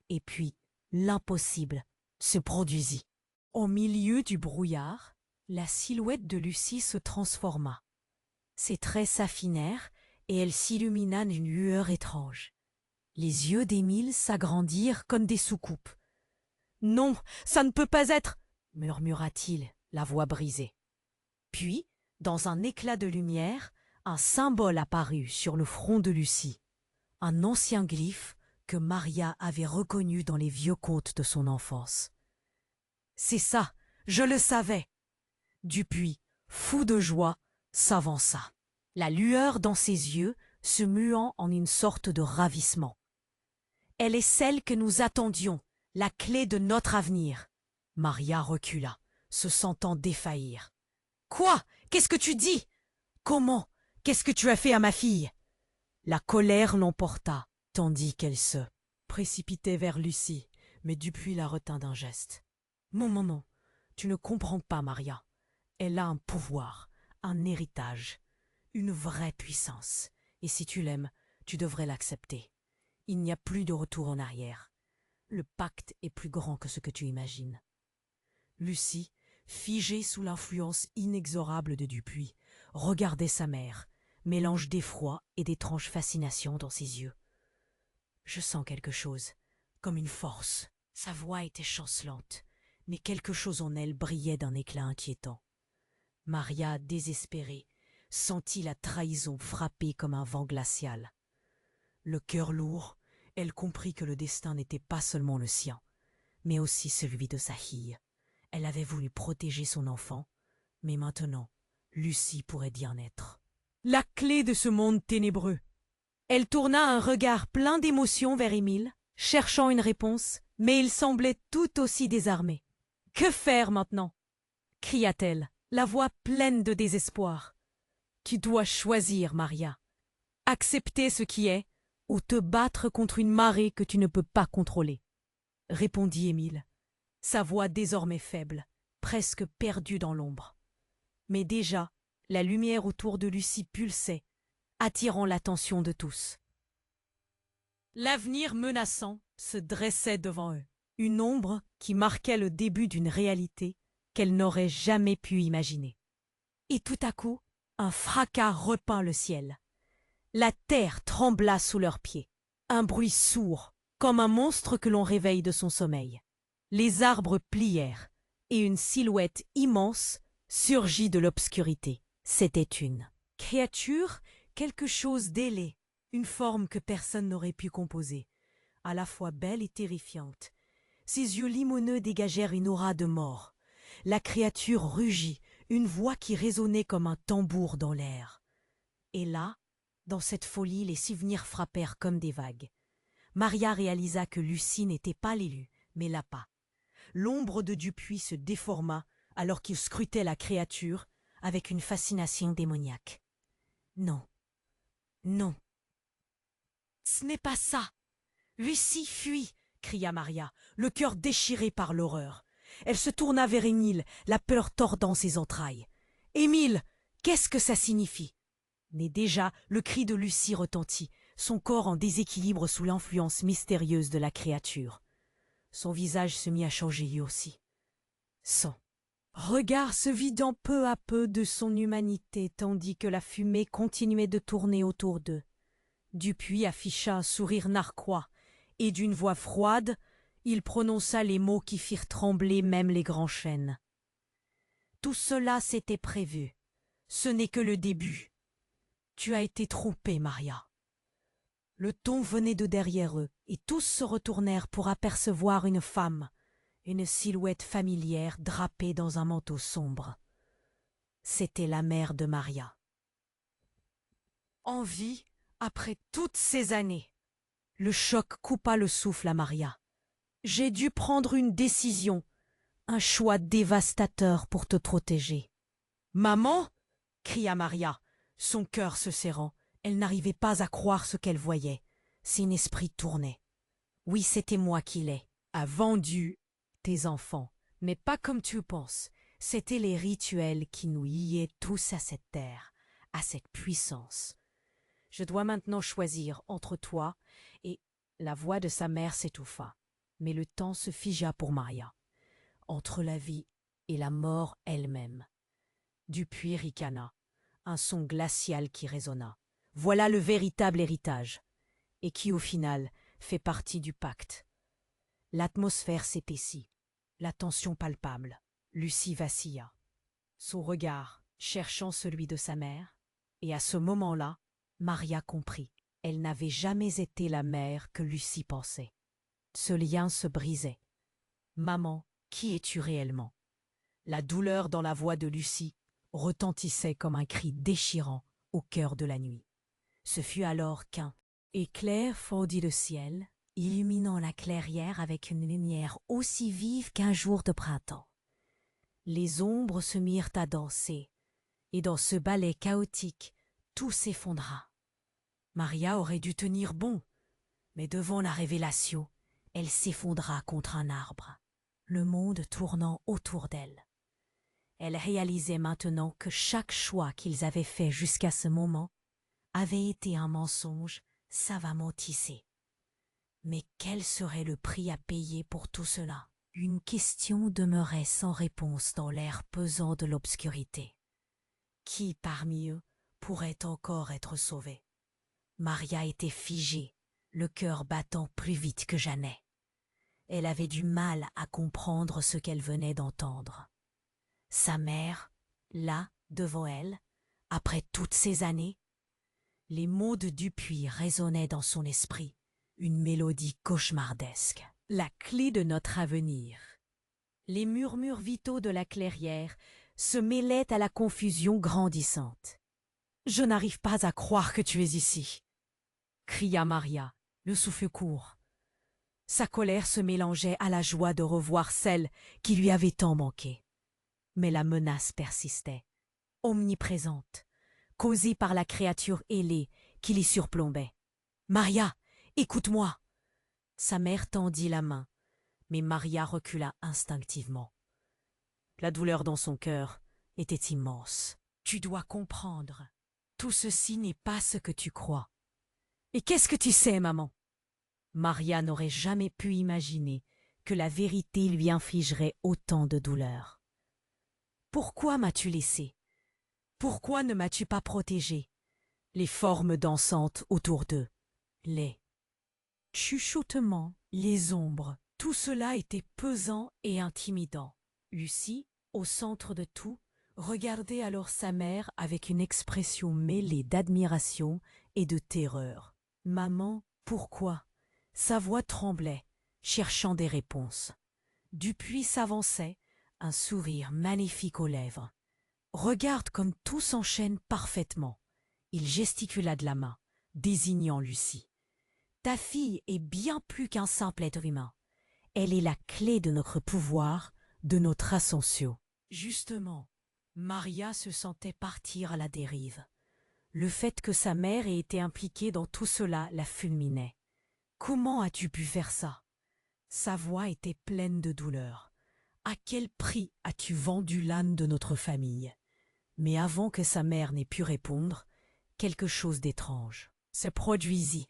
Et puis, l'impossible se produisit. Au milieu du brouillard, la silhouette de Lucie se transforma. Ses traits s'affinèrent et elle s'illumina d'une lueur étrange. Les yeux d'Émile s'agrandirent comme des soucoupes. « Non, ça ne peut pas être !» murmura-t-il, la voix brisée. Puis, dans un éclat de lumière, un symbole apparut sur le front de Lucie, un ancien glyphe que Maria avait reconnu dans les vieux contes de son enfance. « C'est ça, je le savais !» Dupuis, fou de joie, s'avança, la lueur dans ses yeux se muant en une sorte de ravissement. « Elle est celle que nous attendions, la clé de notre avenir. Maria recula, se sentant défaillir. « Quoi? Qu'est-ce que tu dis? Comment? Qu'est-ce que tu as fait à ma fille ?» La colère l'emporta, tandis qu'elle se précipitait vers Lucie, mais Dupuis la retint d'un geste. « Mon maman, tu ne comprends pas, Maria. Elle a un pouvoir, un héritage, une vraie puissance. Et si tu l'aimes, tu devrais l'accepter. Il n'y a plus de retour en arrière. Le pacte est plus grand que ce que tu imagines. » Lucie, figée sous l'influence inexorable de Dupuis, regardait sa mère, mélange d'effroi et d'étrange fascination dans ses yeux. « Je sens quelque chose, comme une force. » Sa voix était chancelante, mais quelque chose en elle brillait d'un éclat inquiétant. Maria, désespérée, sentit la trahison frapper comme un vent glacial. Le cœur lourd, elle comprit que le destin n'était pas seulement le sien, mais aussi celui de sa fille. Elle avait voulu protéger son enfant, mais maintenant, Lucie pourrait bien être la clé de ce monde ténébreux. Elle tourna un regard plein d'émotion vers Émile, cherchant une réponse, mais il semblait tout aussi désarmé. « Que faire maintenant ?» cria-t-elle, la voix pleine de désespoir. « Tu dois choisir, Maria. Accepter ce qui est, ou te battre contre une marée que tu ne peux pas contrôler. » répondit Émile, sa voix désormais faible, presque perdue dans l'ombre. Mais déjà, la lumière autour de Lucie pulsait, attirant l'attention de tous. L'avenir menaçant se dressait devant eux, une ombre qui marquait le début d'une réalité qu'elle n'aurait jamais pu imaginer. Et tout à coup, un fracas repeint le ciel. La terre trembla sous leurs pieds. Un bruit sourd, comme un monstre que l'on réveille de son sommeil. Les arbres plièrent, et une silhouette immense surgit de l'obscurité. C'était une créature, quelque chose d'ailé, une forme que personne n'aurait pu composer, à la fois belle et terrifiante. Ses yeux limoneux dégagèrent une aura de mort. La créature rugit, une voix qui résonnait comme un tambour dans l'air. Et là, dans cette folie, les souvenirs frappèrent comme des vagues. Maria réalisa que Lucie n'était pas l'élu, mais l'appât. L'ombre de Dupuis se déforma alors qu'il scrutait la créature avec une fascination démoniaque. « Non, non, ce n'est pas ça. Lucie fuit !» cria Maria, le cœur déchiré par l'horreur. Elle se tourna vers Émile, la peur tordant ses entrailles. « Émile, qu'est-ce que ça signifie ?» Mais déjà, le cri de Lucie retentit, son corps en déséquilibre sous l'influence mystérieuse de la créature. Son visage se mit à changer lui aussi. Son regard se vidant peu à peu de son humanité, tandis que la fumée continuait de tourner autour d'eux. Dupuis afficha un sourire narquois, et d'une voix froide, il prononça les mots qui firent trembler même les grands chênes. « Tout cela s'était prévu. Ce n'est que le début. Tu as été trompée, Maria. » Le ton venait de derrière eux, et tous se retournèrent pour apercevoir une femme, une silhouette familière drapée dans un manteau sombre. C'était la mère de Maria. En vie, après toutes ces années, le choc coupa le souffle à Maria. « J'ai dû prendre une décision, un choix dévastateur pour te protéger. »« Maman !» cria Maria, son cœur se serrant. Elle n'arrivait pas à croire ce qu'elle voyait. Son esprit tournait. « Oui, c'était moi qui l'ai. A vendu tes enfants, mais pas comme tu penses. C'étaient les rituels qui nous liaient tous à cette terre, à cette puissance. Je dois maintenant choisir entre toi et... » La voix de sa mère s'étouffa, mais le temps se figea pour Maria, entre la vie et la mort elle-même. Dupuis ricana, un son glacial qui résonna. Voilà le véritable héritage, et qui au final fait partie du pacte. L'atmosphère s'épaissit, la tension palpable. Lucie vacilla, son regard cherchant celui de sa mère, et à ce moment-là, Maria comprit. Elle n'avait jamais été la mère que Lucie pensait. Ce lien se brisait. « Maman, qui es-tu réellement ?» La douleur dans la voix de Lucie retentissait comme un cri déchirant au cœur de la nuit. Ce fut alors qu'un éclair fendit le ciel illuminant la clairière avec une lumière aussi vive qu'un jour de printemps. Les ombres se mirent à danser, et dans ce ballet chaotique, tout s'effondra. Maria aurait dû tenir bon, mais devant la révélation, elle s'effondra contre un arbre, le monde tournant autour d'elle. Elle réalisait maintenant que chaque choix qu'ils avaient fait jusqu'à ce moment avait été un mensonge savamment tissé. Mais quel serait le prix à payer pour tout cela? Une question demeurait sans réponse dans l'air pesant de l'obscurité. Qui parmi eux pourrait encore être sauvé? Maria était figée, le cœur battant plus vite que jamais. Elle avait du mal à comprendre ce qu'elle venait d'entendre. Sa mère, là, devant elle, après toutes ces années, les mots de Dupuis résonnaient dans son esprit, une mélodie cauchemardesque. La clé de notre avenir. Les murmures vitaux de la clairière se mêlaient à la confusion grandissante. « Je n'arrive pas à croire que tu es ici !» cria Maria, le souffle court. Sa colère se mélangeait à la joie de revoir celle qui lui avait tant manqué. Mais la menace persistait, omniprésente, causée par la créature ailée qui les surplombait. « Maria, écoute-moi !» Sa mère tendit la main, mais Maria recula instinctivement. La douleur dans son cœur était immense. « Tu dois comprendre, tout ceci n'est pas ce que tu crois. »« Et qu'est-ce que tu sais, maman ?» Maria n'aurait jamais pu imaginer que la vérité lui infligerait autant de douleur. « Pourquoi m'as-tu laissée? Pourquoi ne m'as-tu pas protégée ?» Les formes dansantes autour d'eux, les chuchotements, les ombres, tout cela était pesant et intimidant. Lucie, au centre de tout, regardait alors sa mère avec une expression mêlée d'admiration et de terreur. « Maman, pourquoi ?» Sa voix tremblait, cherchant des réponses. Dupuis s'avançait, un sourire magnifique aux lèvres. « Regarde comme tout s'enchaîne parfaitement. » Il gesticula de la main, désignant Lucie. « Ta fille est bien plus qu'un simple être humain. Elle est la clé de notre pouvoir, de notre ascension. » Justement, Maria se sentait partir à la dérive. Le fait que sa mère ait été impliquée dans tout cela la fulminait. « Comment as-tu pu faire ça ?» Sa voix était pleine de douleur. « À quel prix as-tu vendu l'âme de notre famille ?» Mais avant que sa mère n'ait pu répondre, quelque chose d'étrange se produisit.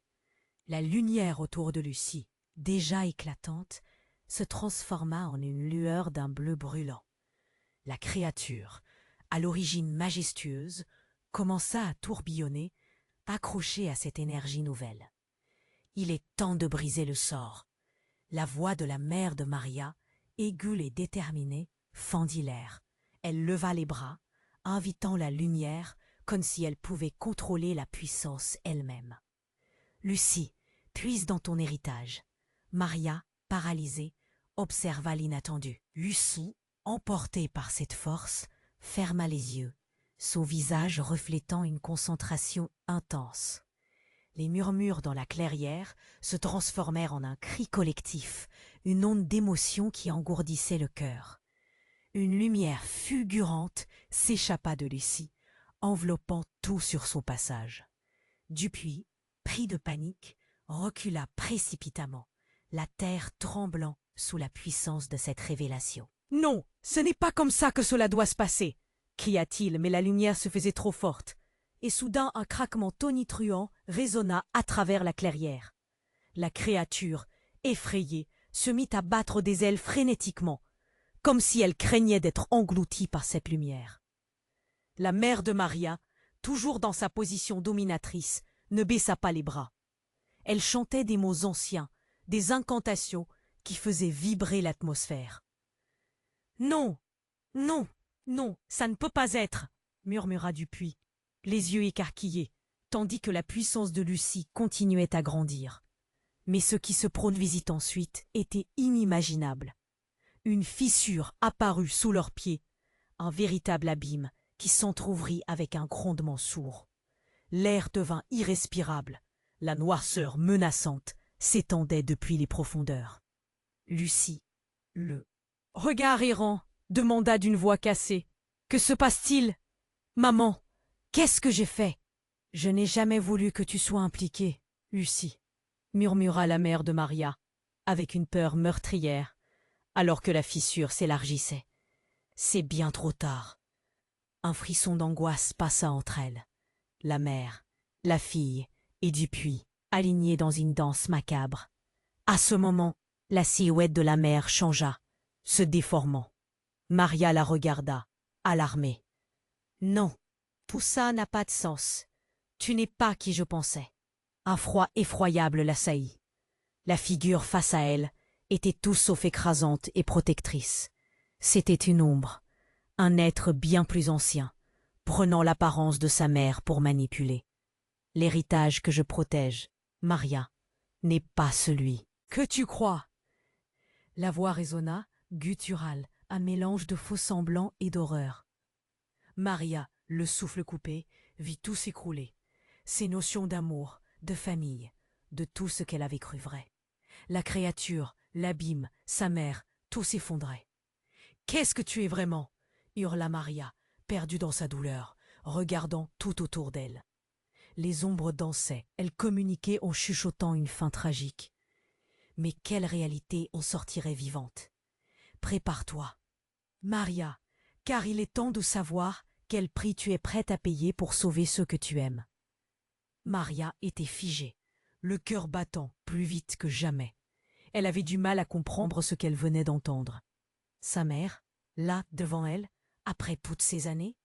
La lumière autour de Lucie, déjà éclatante, se transforma en une lueur d'un bleu brûlant. La créature, à l'origine majestueuse, commença à tourbillonner, accrochée à cette énergie nouvelle. Il est temps de briser le sort. La voix de la mère de Maria, aiguë et déterminée, fendit l'air. Elle leva les bras, invitant la lumière comme si elle pouvait contrôler la puissance elle-même. « Lucie, puise dans ton héritage. » Maria, paralysée, observa l'inattendu. Lucie, emportée par cette force, ferma les yeux, son visage reflétant une concentration intense. Les murmures dans la clairière se transformèrent en un cri collectif, une onde d'émotion qui engourdissait le cœur. Une lumière fulgurante s'échappa de Lucie, enveloppant tout sur son passage. Dupuis, pris de panique, recula précipitamment, la terre tremblant sous la puissance de cette révélation. « Non, ce n'est pas comme ça que cela doit se passer !» cria-t-il, mais la lumière se faisait trop forte. Et soudain un craquement tonitruant résonna à travers la clairière. La créature, effrayée, se mit à battre des ailes frénétiquement, comme si elle craignait d'être engloutie par cette lumière. La mère de Maria, toujours dans sa position dominatrice, ne baissa pas les bras. Elle chantait des mots anciens, des incantations qui faisaient vibrer l'atmosphère. « Non, non, non, ça ne peut pas être !» murmura Dupuis, les yeux écarquillés, tandis que la puissance de Lucie continuait à grandir. Mais ce qui se produisit ensuite était inimaginable. Une fissure apparut sous leurs pieds, un véritable abîme qui s'entr'ouvrit avec un grondement sourd. L'air devint irrespirable, la noirceur menaçante s'étendait depuis les profondeurs. Lucie, le regard errant, demanda d'une voix cassée. « Que se passe-t-il? Maman, qu'est-ce que j'ai fait ?»« Je n'ai jamais voulu que tu sois impliquée, Lucie, » murmura la mère de Maria, avec une peur meurtrière, alors que la fissure s'élargissait. « C'est bien trop tard. » Un frisson d'angoisse passa entre elles. La mère, la fille et Dupuis, alignés dans une danse macabre. À ce moment, la silhouette de la mère changea, se déformant. Maria la regarda, alarmée. « Non, tout ça n'a pas de sens. Tu n'es pas qui je pensais. » Un froid effroyable l'assaillit. La figure face à elle était tout sauf écrasante et protectrice. C'était une ombre, un être bien plus ancien, prenant l'apparence de sa mère pour manipuler. L'héritage que je protège, Maria, n'est pas celui que tu crois. La voix résonna, gutturale, un mélange de faux-semblants et d'horreur. Maria, le souffle coupé, vit tout s'écrouler. Ses notions d'amour, de famille, de tout ce qu'elle avait cru vrai. La créature, l'abîme, sa mère, tout s'effondrait. « Qu'est-ce que tu es vraiment ?» hurla Maria, perdue dans sa douleur, regardant tout autour d'elle. Les ombres dansaient, elles communiquaient en chuchotant une fin tragique. Mais quelle réalité en sortirait vivante? Prépare-toi, Maria, car il est temps de savoir quel prix tu es prête à payer pour sauver ceux que tu aimes. Maria était figée, le cœur battant plus vite que jamais. Elle avait du mal à comprendre ce qu'elle venait d'entendre. Sa mère, là devant elle, après toutes ces années,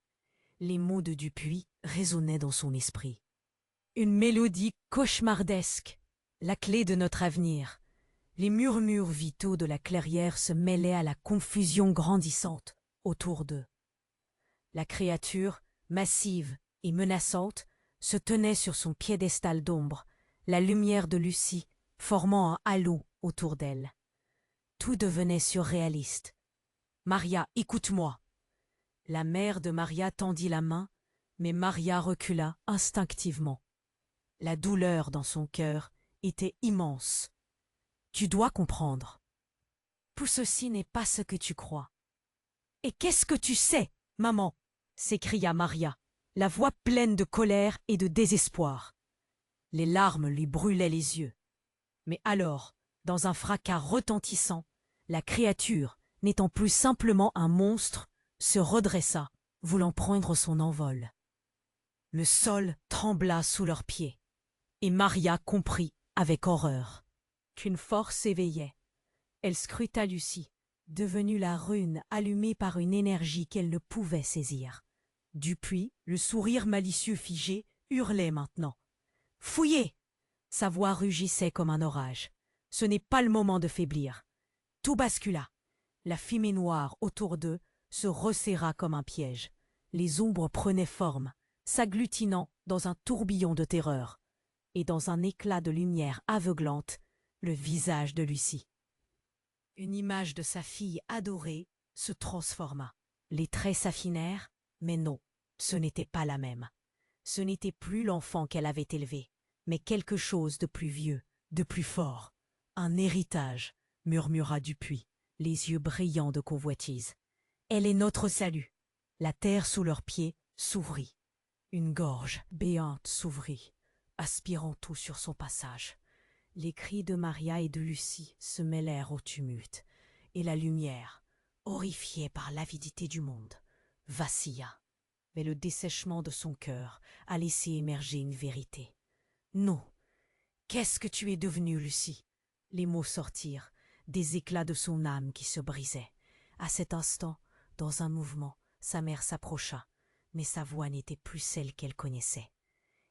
les mots de Dupuis résonnaient dans son esprit. Une mélodie cauchemardesque, la clé de notre avenir. Les murmures vitaux de la clairière se mêlaient à la confusion grandissante autour d'eux. La créature, massive et menaçante, se tenait sur son piédestal d'ombre, la lumière de Lucie formant un halo autour d'elle. Tout devenait surréaliste. « Maria, écoute-moi !» La mère de Maria tendit la main, mais Maria recula instinctivement. La douleur dans son cœur était immense. « Tu dois comprendre. Tout ceci n'est pas ce que tu crois. »« Et qu'est-ce que tu sais, maman ?» s'écria Maria, la voix pleine de colère et de désespoir. Les larmes lui brûlaient les yeux. Mais alors, dans un fracas retentissant, la créature, n'étant plus simplement un monstre, se redressa, voulant prendre son envol. Le sol trembla sous leurs pieds, et Maria comprit avec horreur qu'une force s'éveillait. Elle scruta Lucie, devenue la rune allumée par une énergie qu'elle ne pouvait saisir. Dupuis, le sourire malicieux figé, hurlait maintenant. « Fouillez !» Sa voix rugissait comme un orage. Ce n'est pas le moment de faiblir. Tout bascula. La fumée noire autour d'eux se resserra comme un piège. Les ombres prenaient forme, s'agglutinant dans un tourbillon de terreur. Et dans un éclat de lumière aveuglante, le visage de Lucie. Une image de sa fille adorée se transforma. Les traits s'affinèrent, mais non, ce n'était pas la même. Ce n'était plus l'enfant qu'elle avait élevé, mais quelque chose de plus vieux, de plus fort. Un héritage, murmura Dupuis, les yeux brillants de convoitise. Elle est notre salut. La terre sous leurs pieds s'ouvrit. Une gorge béante s'ouvrit, aspirant tout sur son passage. Les cris de Maria et de Lucie se mêlèrent au tumulte, et la lumière, horrifiée par l'avidité du monde, vacilla. Mais le dessèchement de son cœur a laissé émerger une vérité. « Non. Qu'est-ce que tu es devenue, Lucie ?» Les mots sortirent, des éclats de son âme qui se brisaient. À cet instant, dans un mouvement, sa mère s'approcha, mais sa voix n'était plus celle qu'elle connaissait.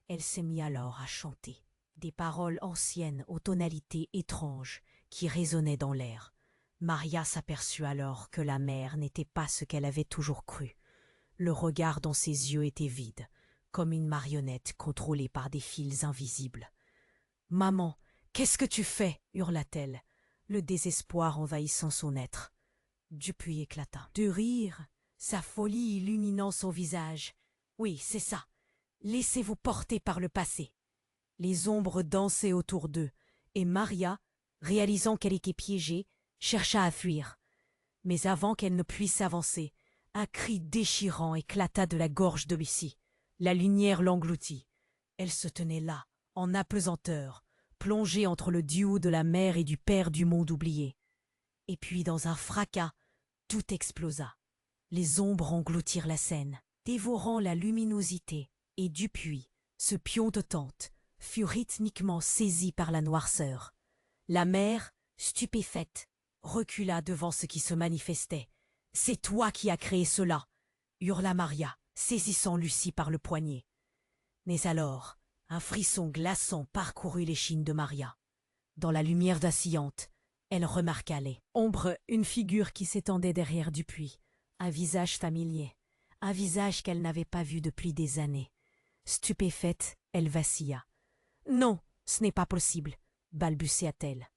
Elle s'est mise alors à chanter, des paroles anciennes aux tonalités étranges qui résonnaient dans l'air. Maria s'aperçut alors que la mère n'était pas ce qu'elle avait toujours cru. Le regard dans ses yeux était vide, comme une marionnette contrôlée par des fils invisibles. « Maman, qu'est-ce que tu fais ?» hurla-t-elle, le désespoir envahissant son être. Dupuis éclata de rire, sa folie illuminant son visage. « Oui, c'est ça. Laissez-vous porter par le passé. » Les ombres dansaient autour d'eux, Et Maria, réalisant qu'elle était piégée, chercha à fuir. Mais avant qu'elle ne puisse avancer, un cri déchirant éclata de la gorge de Lucie. La lumière l'engloutit. Elle se tenait là, en apesanteur, plongée entre le duo de la mère et du père du monde oublié. Et puis, dans un fracas, tout explosa. Les ombres engloutirent la scène, dévorant la luminosité, et Dupuis, ce pion de tente, fut rythmiquement saisi par la noirceur. La mère, stupéfaite, recula devant ce qui se manifestait. « C'est toi qui as créé cela !» hurla Maria, saisissant Lucie par le poignet. Mais alors, un frisson glaçant parcourut l'échine de Maria. Dans la lumière vacillante, elle remarqua les ombres, une figure qui s'étendait derrière Dupuis, un visage familier, un visage qu'elle n'avait pas vu depuis des années. Stupéfaite, elle vacilla. « Non, ce n'est pas possible !» balbutia-t-elle.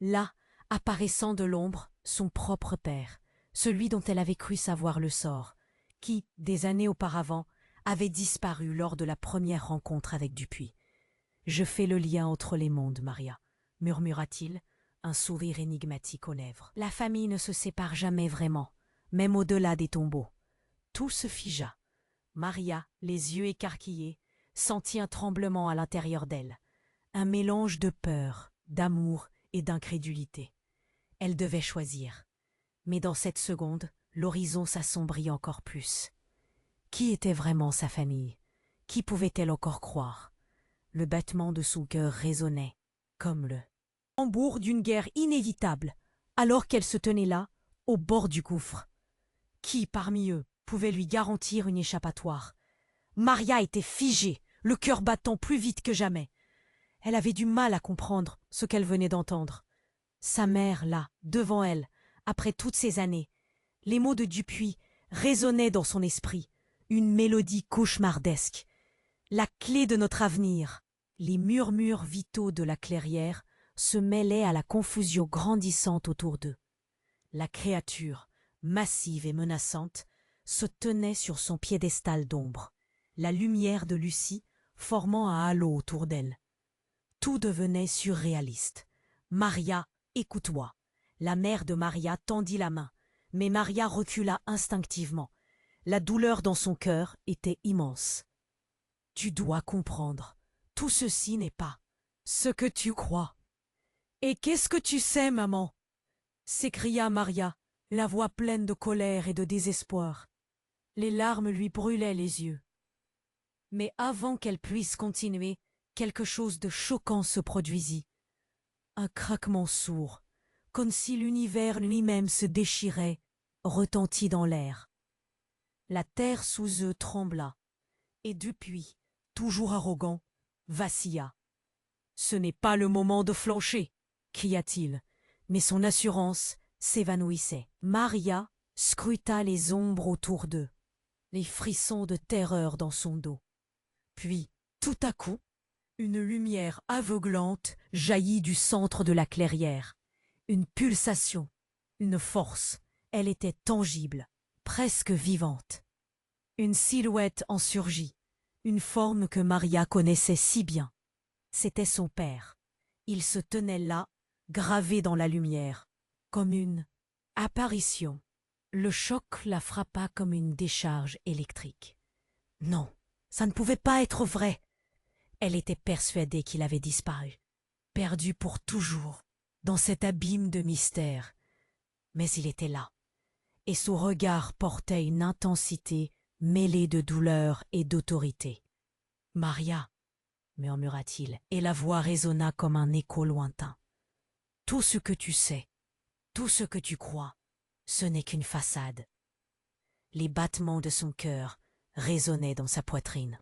Là, apparaissant de l'ombre, son propre père, celui dont elle avait cru savoir le sort, qui, des années auparavant, avait disparu lors de la première rencontre avec Dupuis. « Je fais le lien entre les mondes, Maria, » murmura-t-il, un sourire énigmatique aux lèvres. La famille ne se sépare jamais vraiment, même au-delà des tombeaux. Tout se figea. Maria, les yeux écarquillés, sentit un tremblement à l'intérieur d'elle, un mélange de peur, d'amour et d'incrédulité. Elle devait choisir. Mais dans cette seconde, l'horizon s'assombrit encore plus. Qui était vraiment sa famille? Qui pouvait-elle encore croire? Le battement de son cœur résonnait, comme le tambour d'une guerre inévitable, alors qu'elle se tenait là, au bord du gouffre. Qui, parmi eux, pouvait lui garantir une échappatoire? Maria était figée, le cœur battant plus vite que jamais. Elle avait du mal à comprendre ce qu'elle venait d'entendre. Sa mère, là, devant elle, après toutes ces années. Les mots de Dupuis résonnaient dans son esprit, une mélodie cauchemardesque. La clé de notre avenir. Les murmures vitaux de la clairière se mêlaient à la confusion grandissante autour d'eux. La créature, massive et menaçante, se tenait sur son piédestal d'ombre, la lumière de Lucie formant un halo autour d'elle. Tout devenait surréaliste. « Maria, écoute-moi !» La mère de Maria tendit la main, mais Maria recula instinctivement. La douleur dans son cœur était immense. « Tu dois comprendre, tout ceci n'est pas ce que tu crois. »« Et qu'est-ce que tu sais, maman ?» s'écria Maria, la voix pleine de colère et de désespoir. Les larmes lui brûlaient les yeux. Mais avant qu'elle puisse continuer, quelque chose de choquant se produisit. Un craquement sourd, comme si l'univers lui-même se déchirait, retentit dans l'air. La terre sous eux trembla, et Dupuis, toujours arrogant, vacilla. « Ce n'est pas le moment de flancher !» cria-t-il, mais son assurance s'évanouissait. Maria scruta les ombres autour d'eux, les frissons de terreur dans son dos. Puis, tout à coup, une lumière aveuglante jaillit du centre de la clairière. Une pulsation, une force. Elle était tangible, presque vivante. Une silhouette en surgit, une forme que Maria connaissait si bien. C'était son père. Il se tenait là, gravé dans la lumière, comme une apparition. Le choc la frappa comme une décharge électrique. Non, ça ne pouvait pas être vrai. Elle était persuadée qu'il avait disparu, perdu pour toujours, dans cet abîme de mystère. Mais il était là, et son regard portait une intensité mêlée de douleur et d'autorité. « Maria !» murmura-t-il, et la voix résonna comme un écho lointain. « Tout ce que tu sais, tout ce que tu crois, ce n'est qu'une façade. » Les battements de son cœur résonnaient dans sa poitrine.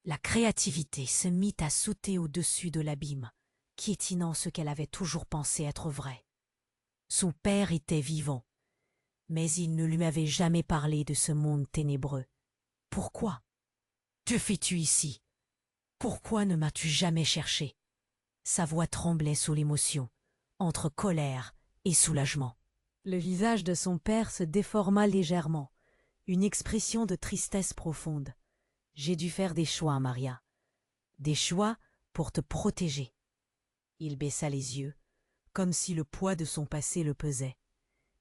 La créativité se mit à sauter au-dessus de l'abîme, piétinant ce qu'elle avait toujours pensé être vrai. Son père était vivant, mais il ne lui avait jamais parlé de ce monde ténébreux. Pourquoi? Que fais-tu ici? Pourquoi ne m'as-tu jamais cherché? Sa voix tremblait sous l'émotion, entre colère et soulagement. Le visage de son père se déforma légèrement, une expression de tristesse profonde. J'ai dû faire des choix, Maria. Des choix pour te protéger. Il baissa les yeux, comme si le poids de son passé le pesait.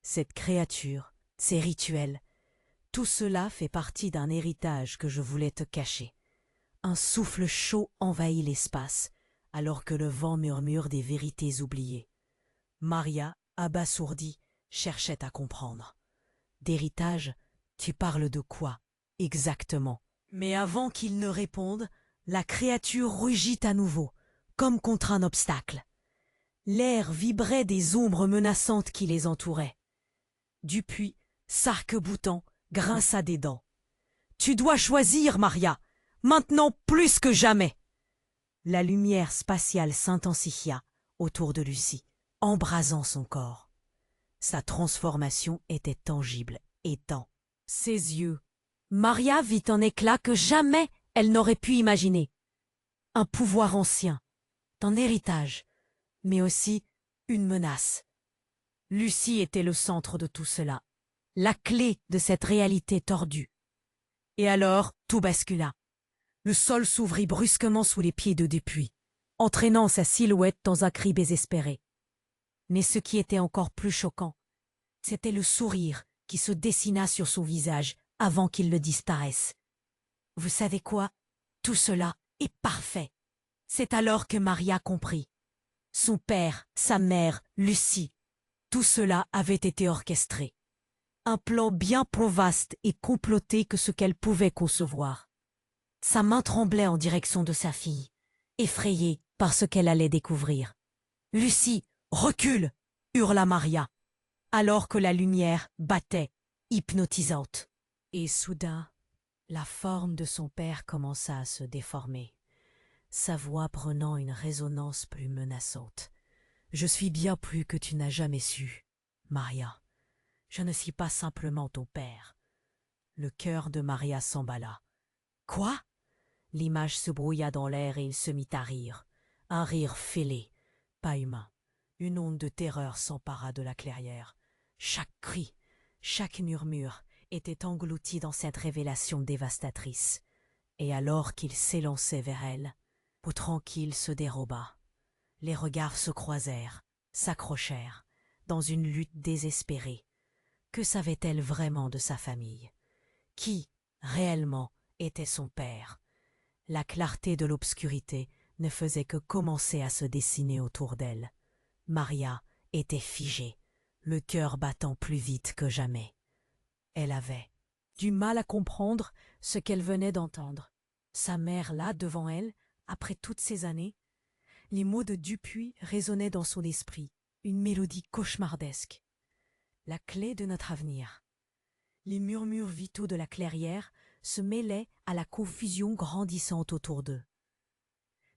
Cette créature, ces rituels, tout cela fait partie d'un héritage que je voulais te cacher. Un souffle chaud envahit l'espace, alors que le vent murmure des vérités oubliées. Maria, abasourdie, cherchait à comprendre. D'héritage, tu parles de quoi, exactement? Mais avant qu'il ne réponde, la créature rugit à nouveau, comme contre un obstacle. L'air vibrait des ombres menaçantes qui les entouraient. Dupuis, s'arc-boutant, grinça des dents. « Tu dois choisir, Maria, maintenant plus que jamais !» La lumière spatiale s'intensifia autour de Lucie, embrasant son corps. Sa transformation était tangible, étant. Ses yeux. Maria vit un éclat que jamais elle n'aurait pu imaginer. Un pouvoir ancien, un héritage, mais aussi une menace. Lucie était le centre de tout cela, la clé de cette réalité tordue. Et alors, tout bascula. Le sol s'ouvrit brusquement sous les pieds de Dupuis, entraînant sa silhouette dans un cri désespéré. Mais ce qui était encore plus choquant, c'était le sourire qui se dessina sur son visage avant qu'il ne disparaisse. Vous savez quoi? Tout cela est parfait. C'est alors que Maria comprit. Son père, sa mère, Lucie, tout cela avait été orchestré. Un plan bien plus vaste et comploté que ce qu'elle pouvait concevoir. Sa main tremblait en direction de sa fille, effrayée par ce qu'elle allait découvrir. « Lucie, recule !» hurla Maria, alors que la lumière battait, hypnotisante. Et soudain, la forme de son père commença à se déformer, sa voix prenant une résonance plus menaçante. « Je suis bien plus que tu n'as jamais su, Maria. Je ne suis pas simplement ton père. » Le cœur de Maria s'emballa. « Quoi ?» L'image se brouilla dans l'air et il se mit à rire. Un rire fêlé, pas humain. Une onde de terreur s'empara de la clairière. Chaque cri, chaque murmure était englouti dans cette révélation dévastatrice. Et alors qu'il s'élançait vers elle, peau tranquille se déroba. Les regards se croisèrent, s'accrochèrent, dans une lutte désespérée. Que savait-elle vraiment de sa famille? Qui, réellement, était son père? La clarté de l'obscurité ne faisait que commencer à se dessiner autour d'elle. Maria était figée, le cœur battant plus vite que jamais. Elle avait du mal à comprendre ce qu'elle venait d'entendre. Sa mère là, devant elle, après toutes ces années. Les mots de Dupuis résonnaient dans son esprit, une mélodie cauchemardesque. La clé de notre avenir. Les murmures vitaux de la clairière se mêlaient à la confusion grandissante autour d'eux.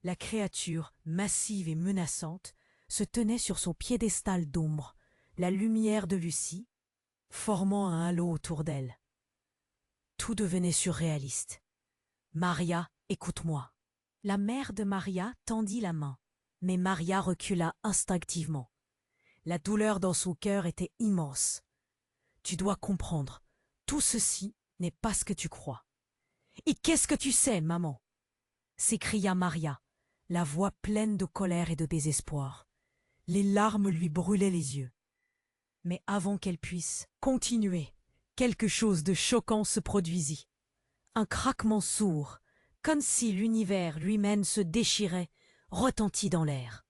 La créature, massive et menaçante, se tenait sur son piédestal d'ombre, la lumière de Lucie, formant un halo autour d'elle. Tout devenait surréaliste. « Maria, écoute-moi. » La mère de Maria tendit la main, mais Maria recula instinctivement. La douleur dans son cœur était immense. « Tu dois comprendre, tout ceci n'est pas ce que tu crois. »« Et qu'est-ce que tu sais, maman ?» s'écria Maria, la voix pleine de colère et de désespoir. Les larmes lui brûlaient les yeux. Mais avant qu'elle puisse continuer, quelque chose de choquant se produisit. Un craquement sourd, comme si l'univers lui-même se déchirait, retentit dans l'air.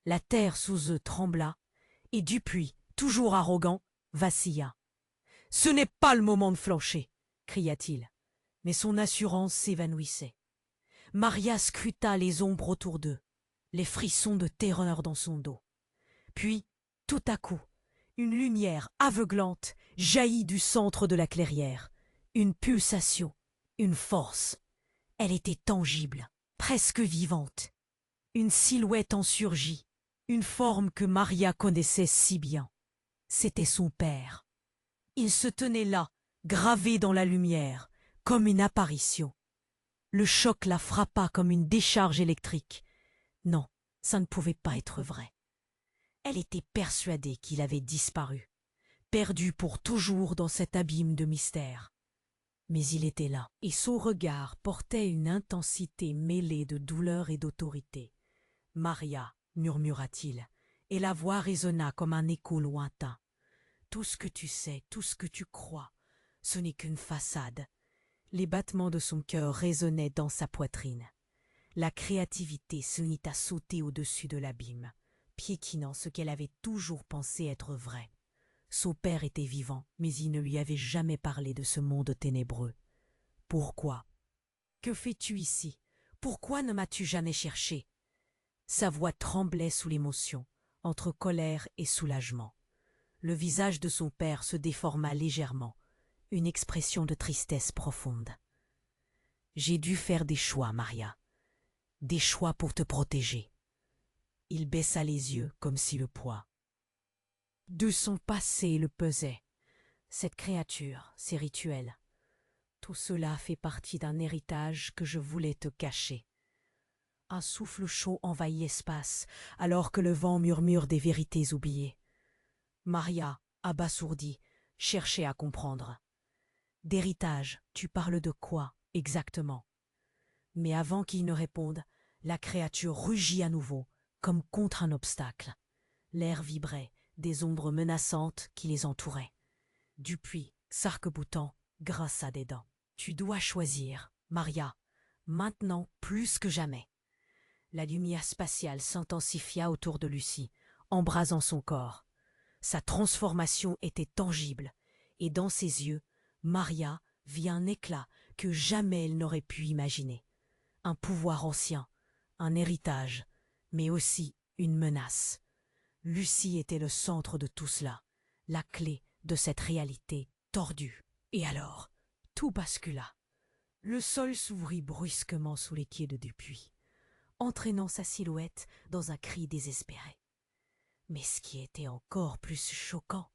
La terre sous eux trembla, et Dupuis, toujours arrogant, vacilla. « Ce n'est pas le moment de flancher !» cria-t-il. Mais son assurance s'évanouissait. Maria scruta les ombres autour d'eux, les frissons de terreur dans son dos. Puis, tout à coup, une lumière aveuglante jaillit du centre de la clairière. Une pulsation, une force. Elle était tangible, presque vivante. Une silhouette en surgit, une forme que Maria connaissait si bien. C'était son père. Il se tenait là, gravé dans la lumière, comme une apparition. Le choc la frappa comme une décharge électrique. Non, ça ne pouvait pas être vrai. Elle était persuadée qu'il avait disparu, perdu pour toujours dans cet abîme de mystère. Mais il était là, et son regard portait une intensité mêlée de douleur et d'autorité. « Maria, murmura-t-il, et la voix résonna comme un écho lointain. Tout ce que tu sais, tout ce que tu crois, ce n'est qu'une façade. Les battements de son cœur résonnaient dans sa poitrine. La créativité se mit à sauter au-dessus de l'abîme, piétinant ce qu'elle avait toujours pensé être vrai. Son père était vivant, mais il ne lui avait jamais parlé de ce monde ténébreux. Pourquoi? Que fais-tu ici? Pourquoi ne m'as-tu jamais cherché? Sa voix tremblait sous l'émotion, entre colère et soulagement. Le visage de son père se déforma légèrement, une expression de tristesse profonde. J'ai dû faire des choix, Maria. Des choix pour te protéger. Il baissa les yeux comme si le poids de son passé le pesait. Cette créature, ces rituels, tout cela fait partie d'un héritage que je voulais te cacher. Un souffle chaud envahit l'espace, alors que le vent murmure des vérités oubliées. Maria, abasourdie, cherchait à comprendre. D'héritage, tu parles de quoi, exactement? Mais avant qu'il ne réponde, la créature rugit à nouveau, comme contre un obstacle. L'air vibrait, des ombres menaçantes qui les entouraient. Dupuis, s'arc-boutant, grinça des dents. Tu dois choisir, Maria, maintenant plus que jamais. La lumière spatiale s'intensifia autour de Lucie, embrasant son corps. Sa transformation était tangible, et dans ses yeux, Maria vit un éclat que jamais elle n'aurait pu imaginer. Un pouvoir ancien, un héritage, mais aussi une menace. Lucie était le centre de tout cela, la clé de cette réalité tordue. Et alors, tout bascula. Le sol s'ouvrit brusquement sous les pieds de Dupuis, entraînant sa silhouette dans un cri désespéré. Mais ce qui était encore plus choquant,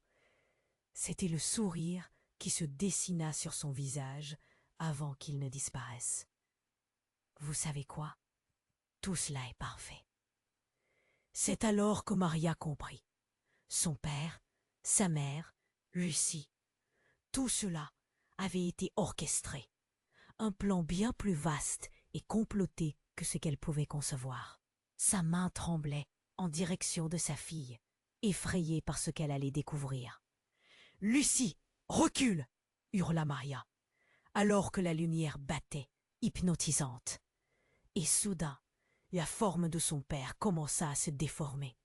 c'était le sourire qui se dessina sur son visage avant qu'il ne disparaisse. Vous savez quoi? Tout cela est parfait. C'est alors que Maria comprit. Son père, sa mère, Lucie, tout cela avait été orchestré. Un plan bien plus vaste et comploté que ce qu'elle pouvait concevoir. Sa main tremblait en direction de sa fille, effrayée par ce qu'elle allait découvrir. « Lucie, recule !» hurla Maria, alors que la lumière battait, hypnotisante. Et soudain, la forme de son père commença à se déformer,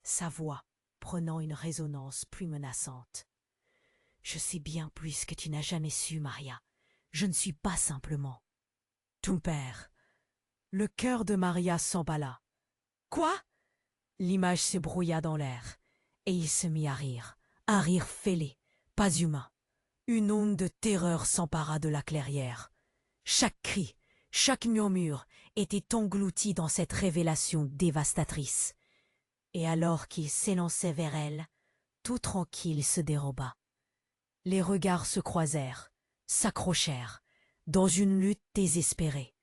sa voix prenant une résonance plus menaçante. « Je sais bien plus que tu n'as jamais su, Maria. Je ne suis pas simplement ton père. » Le cœur de Maria s'emballa. « Quoi ?» L'image se brouilla dans l'air, et il se mit à rire fêlé, pas humain. Une onde de terreur s'empara de la clairière. Chaque cri, chaque murmure était englouti dans cette révélation dévastatrice. Et alors qu'il s'élançait vers elle, tout tranquille se déroba. Les regards se croisèrent, s'accrochèrent, dans une lutte désespérée.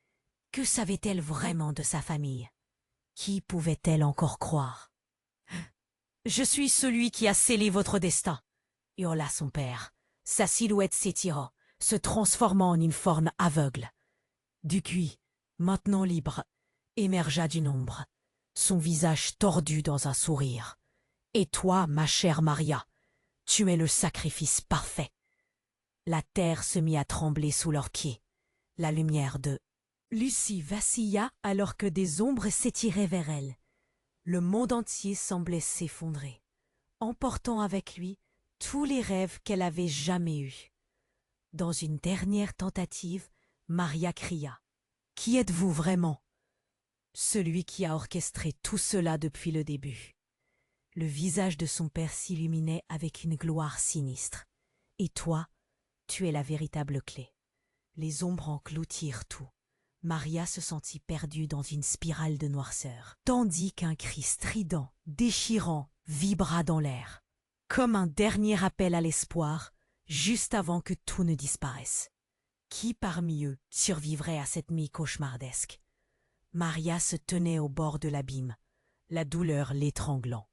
Que savait-elle vraiment de sa famille? Qui pouvait-elle encore croire? « Je suis celui qui a scellé votre destin !» hurla son père. Sa silhouette s'étira, se transformant en une forme aveugle. Dupuis, maintenant libre, émergea d'une ombre, son visage tordu dans un sourire. « Et toi, ma chère Maria, tu es le sacrifice parfait. » La terre se mit à trembler sous leurs pieds. La lumière de Lucie vacilla alors que des ombres s'étiraient vers elle. Le monde entier semblait s'effondrer, emportant avec lui tous les rêves qu'elle avait jamais eus. Dans une dernière tentative, Maria cria. « Qui êtes-vous vraiment ?» Celui qui a orchestré tout cela depuis le début. Le visage de son père s'illuminait avec une gloire sinistre. « Et toi, tu es la véritable clé. » Les ombres engloutirent tout. Maria se sentit perdue dans une spirale de noirceur, tandis qu'un cri strident, déchirant, vibra dans l'air, comme un dernier appel à l'espoir, juste avant que tout ne disparaisse. Qui parmi eux survivrait à cette nuit cauchemardesque? Maria se tenait au bord de l'abîme, la douleur l'étranglant.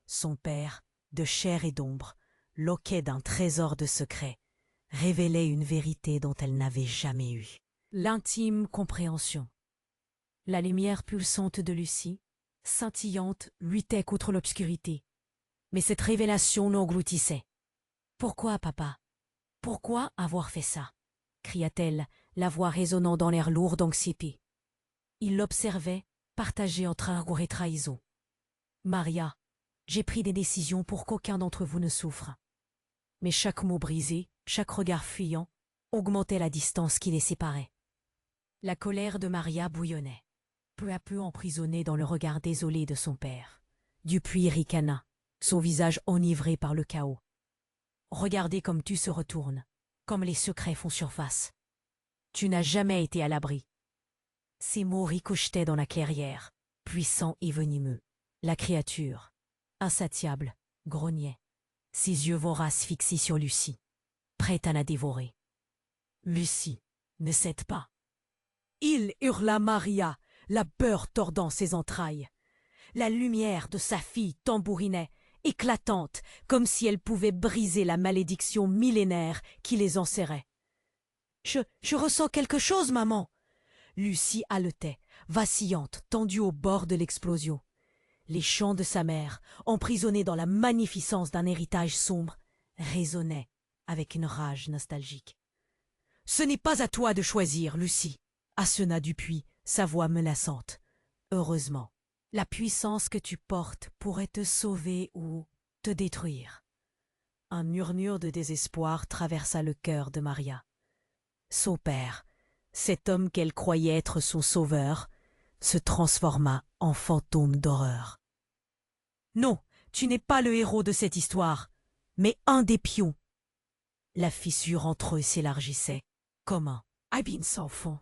Son père, de chair et d'ombre, loquet d'un trésor de secrets, révélait une vérité dont elle n'avait jamais eu. L'intime compréhension. La lumière pulsante de Lucie, scintillante, luttait contre l'obscurité. Mais cette révélation l'engloutissait. « Pourquoi, papa? Pourquoi avoir fait ça ?» cria-t-elle, la voix résonnant dans l'air lourd d'anxiété. Il l'observait, partagé entre amour et trahison. « Maria, j'ai pris des décisions pour qu'aucun d'entre vous ne souffre. » Mais chaque mot brisé, chaque regard fuyant, augmentait la distance qui les séparait. La colère de Maria bouillonnait, peu à peu emprisonnée dans le regard désolé de son père. Dupuis ricana, son visage enivré par le chaos. « Regardez comme tu se retournes, comme les secrets font surface. Tu n'as jamais été à l'abri. » Ces mots ricochetaient dans la clairière, puissants et venimeux. La créature, insatiable, grognait, ses yeux voraces fixés sur Lucie, prête à la dévorer. « Lucie, ne cède pas !» Il hurla Maria, la peur tordant ses entrailles. La lumière de sa fille tambourinait, éclatante, comme si elle pouvait briser la malédiction millénaire qui les enserrait. « Je ressens quelque chose, maman !» Lucie haletait, vacillante, tendue au bord de l'explosion. Les chants de sa mère, emprisonnés dans la magnificence d'un héritage sombre, résonnaient avec une rage nostalgique. « Ce n'est pas à toi de choisir, Lucie !» assena Dupuis, sa voix menaçante. « Heureusement, la puissance que tu portes pourrait te sauver ou te détruire. » Un murmure de désespoir traversa le cœur de Maria. Son père, cet homme qu'elle croyait être son sauveur, se transforma en fantôme d'horreur. « Non, tu n'es pas le héros de cette histoire, mais un des pions. » La fissure entre eux s'élargissait, comme un abîme sans fond.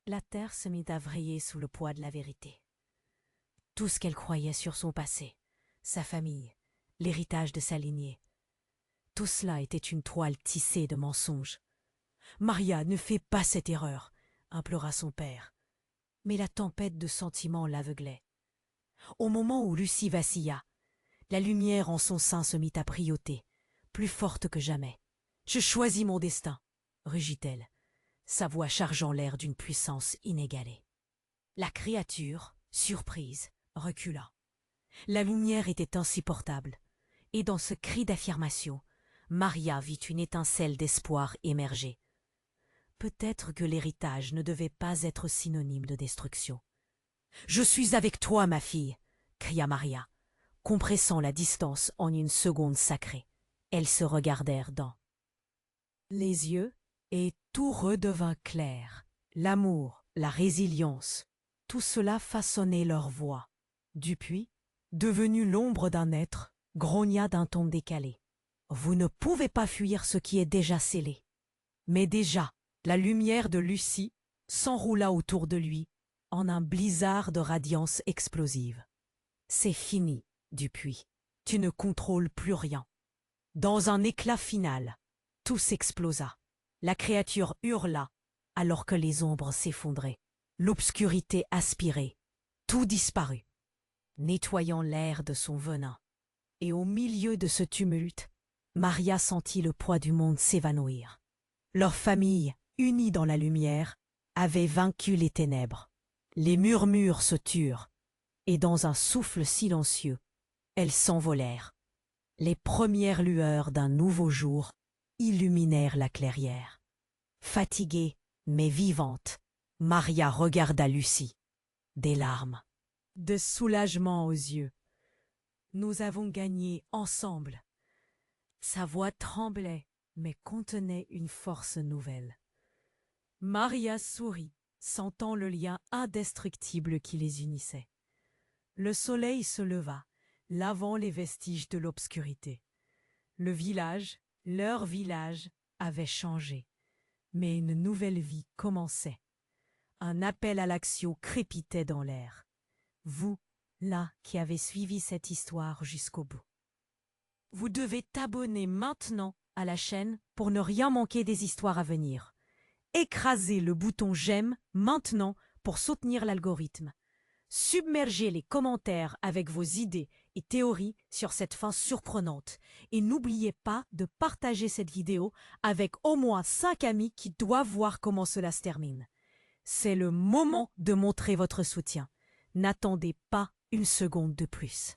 La terre se mit à vriller sous le poids de la vérité. Tout ce qu'elle croyait sur son passé, sa famille, l'héritage de sa lignée, tout cela était une toile tissée de mensonges. « Maria, ne fais pas cette erreur !» implora son père. Mais la tempête de sentiments l'aveuglait. Au moment où Lucie vacilla, la lumière en son sein se mit à prioter, plus forte que jamais. « Je choisis mon destin !» rugit-elle, sa voix chargeant l'air d'une puissance inégalée. La créature, surprise, recula. La lumière était insupportable, et dans ce cri d'affirmation, Maria vit une étincelle d'espoir émerger. Peut-être que l'héritage ne devait pas être synonyme de destruction. « Je suis avec toi, ma fille !» cria Maria, compressant la distance en une seconde sacrée. Elles se regardèrent dans les yeux, et tout redevint clair. L'amour, la résilience, tout cela façonnait leur voix. Dupuis, devenu l'ombre d'un être, grogna d'un ton décalé. « Vous ne pouvez pas fuir ce qui est déjà scellé. » Mais déjà, la lumière de Lucie s'enroula autour de lui en un blizzard de radiance explosive. « C'est fini, Dupuis. Tu ne contrôles plus rien. » Dans un éclat final, tout s'explosa. La créature hurla alors que les ombres s'effondraient. L'obscurité aspirait. Tout disparut, nettoyant l'air de son venin. Et au milieu de ce tumulte, Maria sentit le poids du monde s'évanouir. Leur famille, unie dans la lumière, avait vaincu les ténèbres. Les murmures se turent, et dans un souffle silencieux, elles s'envolèrent. Les premières lueurs d'un nouveau jour illuminèrent la clairière. Fatiguée, mais vivante, Maria regarda Lucie. Des larmes, de soulagement aux yeux. « Nous avons gagné ensemble. » Sa voix tremblait, mais contenait une force nouvelle. Maria sourit, sentant le lien indestructible qui les unissait. Le soleil se leva, lavant les vestiges de l'obscurité. Le village, leur village, avait changé, mais une nouvelle vie commençait. Un appel à l'action crépitait dans l'air. Vous, là, qui avez suivi cette histoire jusqu'au bout. Vous devez t'abonner maintenant à la chaîne pour ne rien manquer des histoires à venir. Écrasez le bouton j'aime maintenant pour soutenir l'algorithme. Submergez les commentaires avec vos idées et théories sur cette fin surprenante. Et n'oubliez pas de partager cette vidéo avec au moins 5 amis qui doivent voir comment cela se termine. C'est le moment de montrer votre soutien. N'attendez pas une seconde de plus.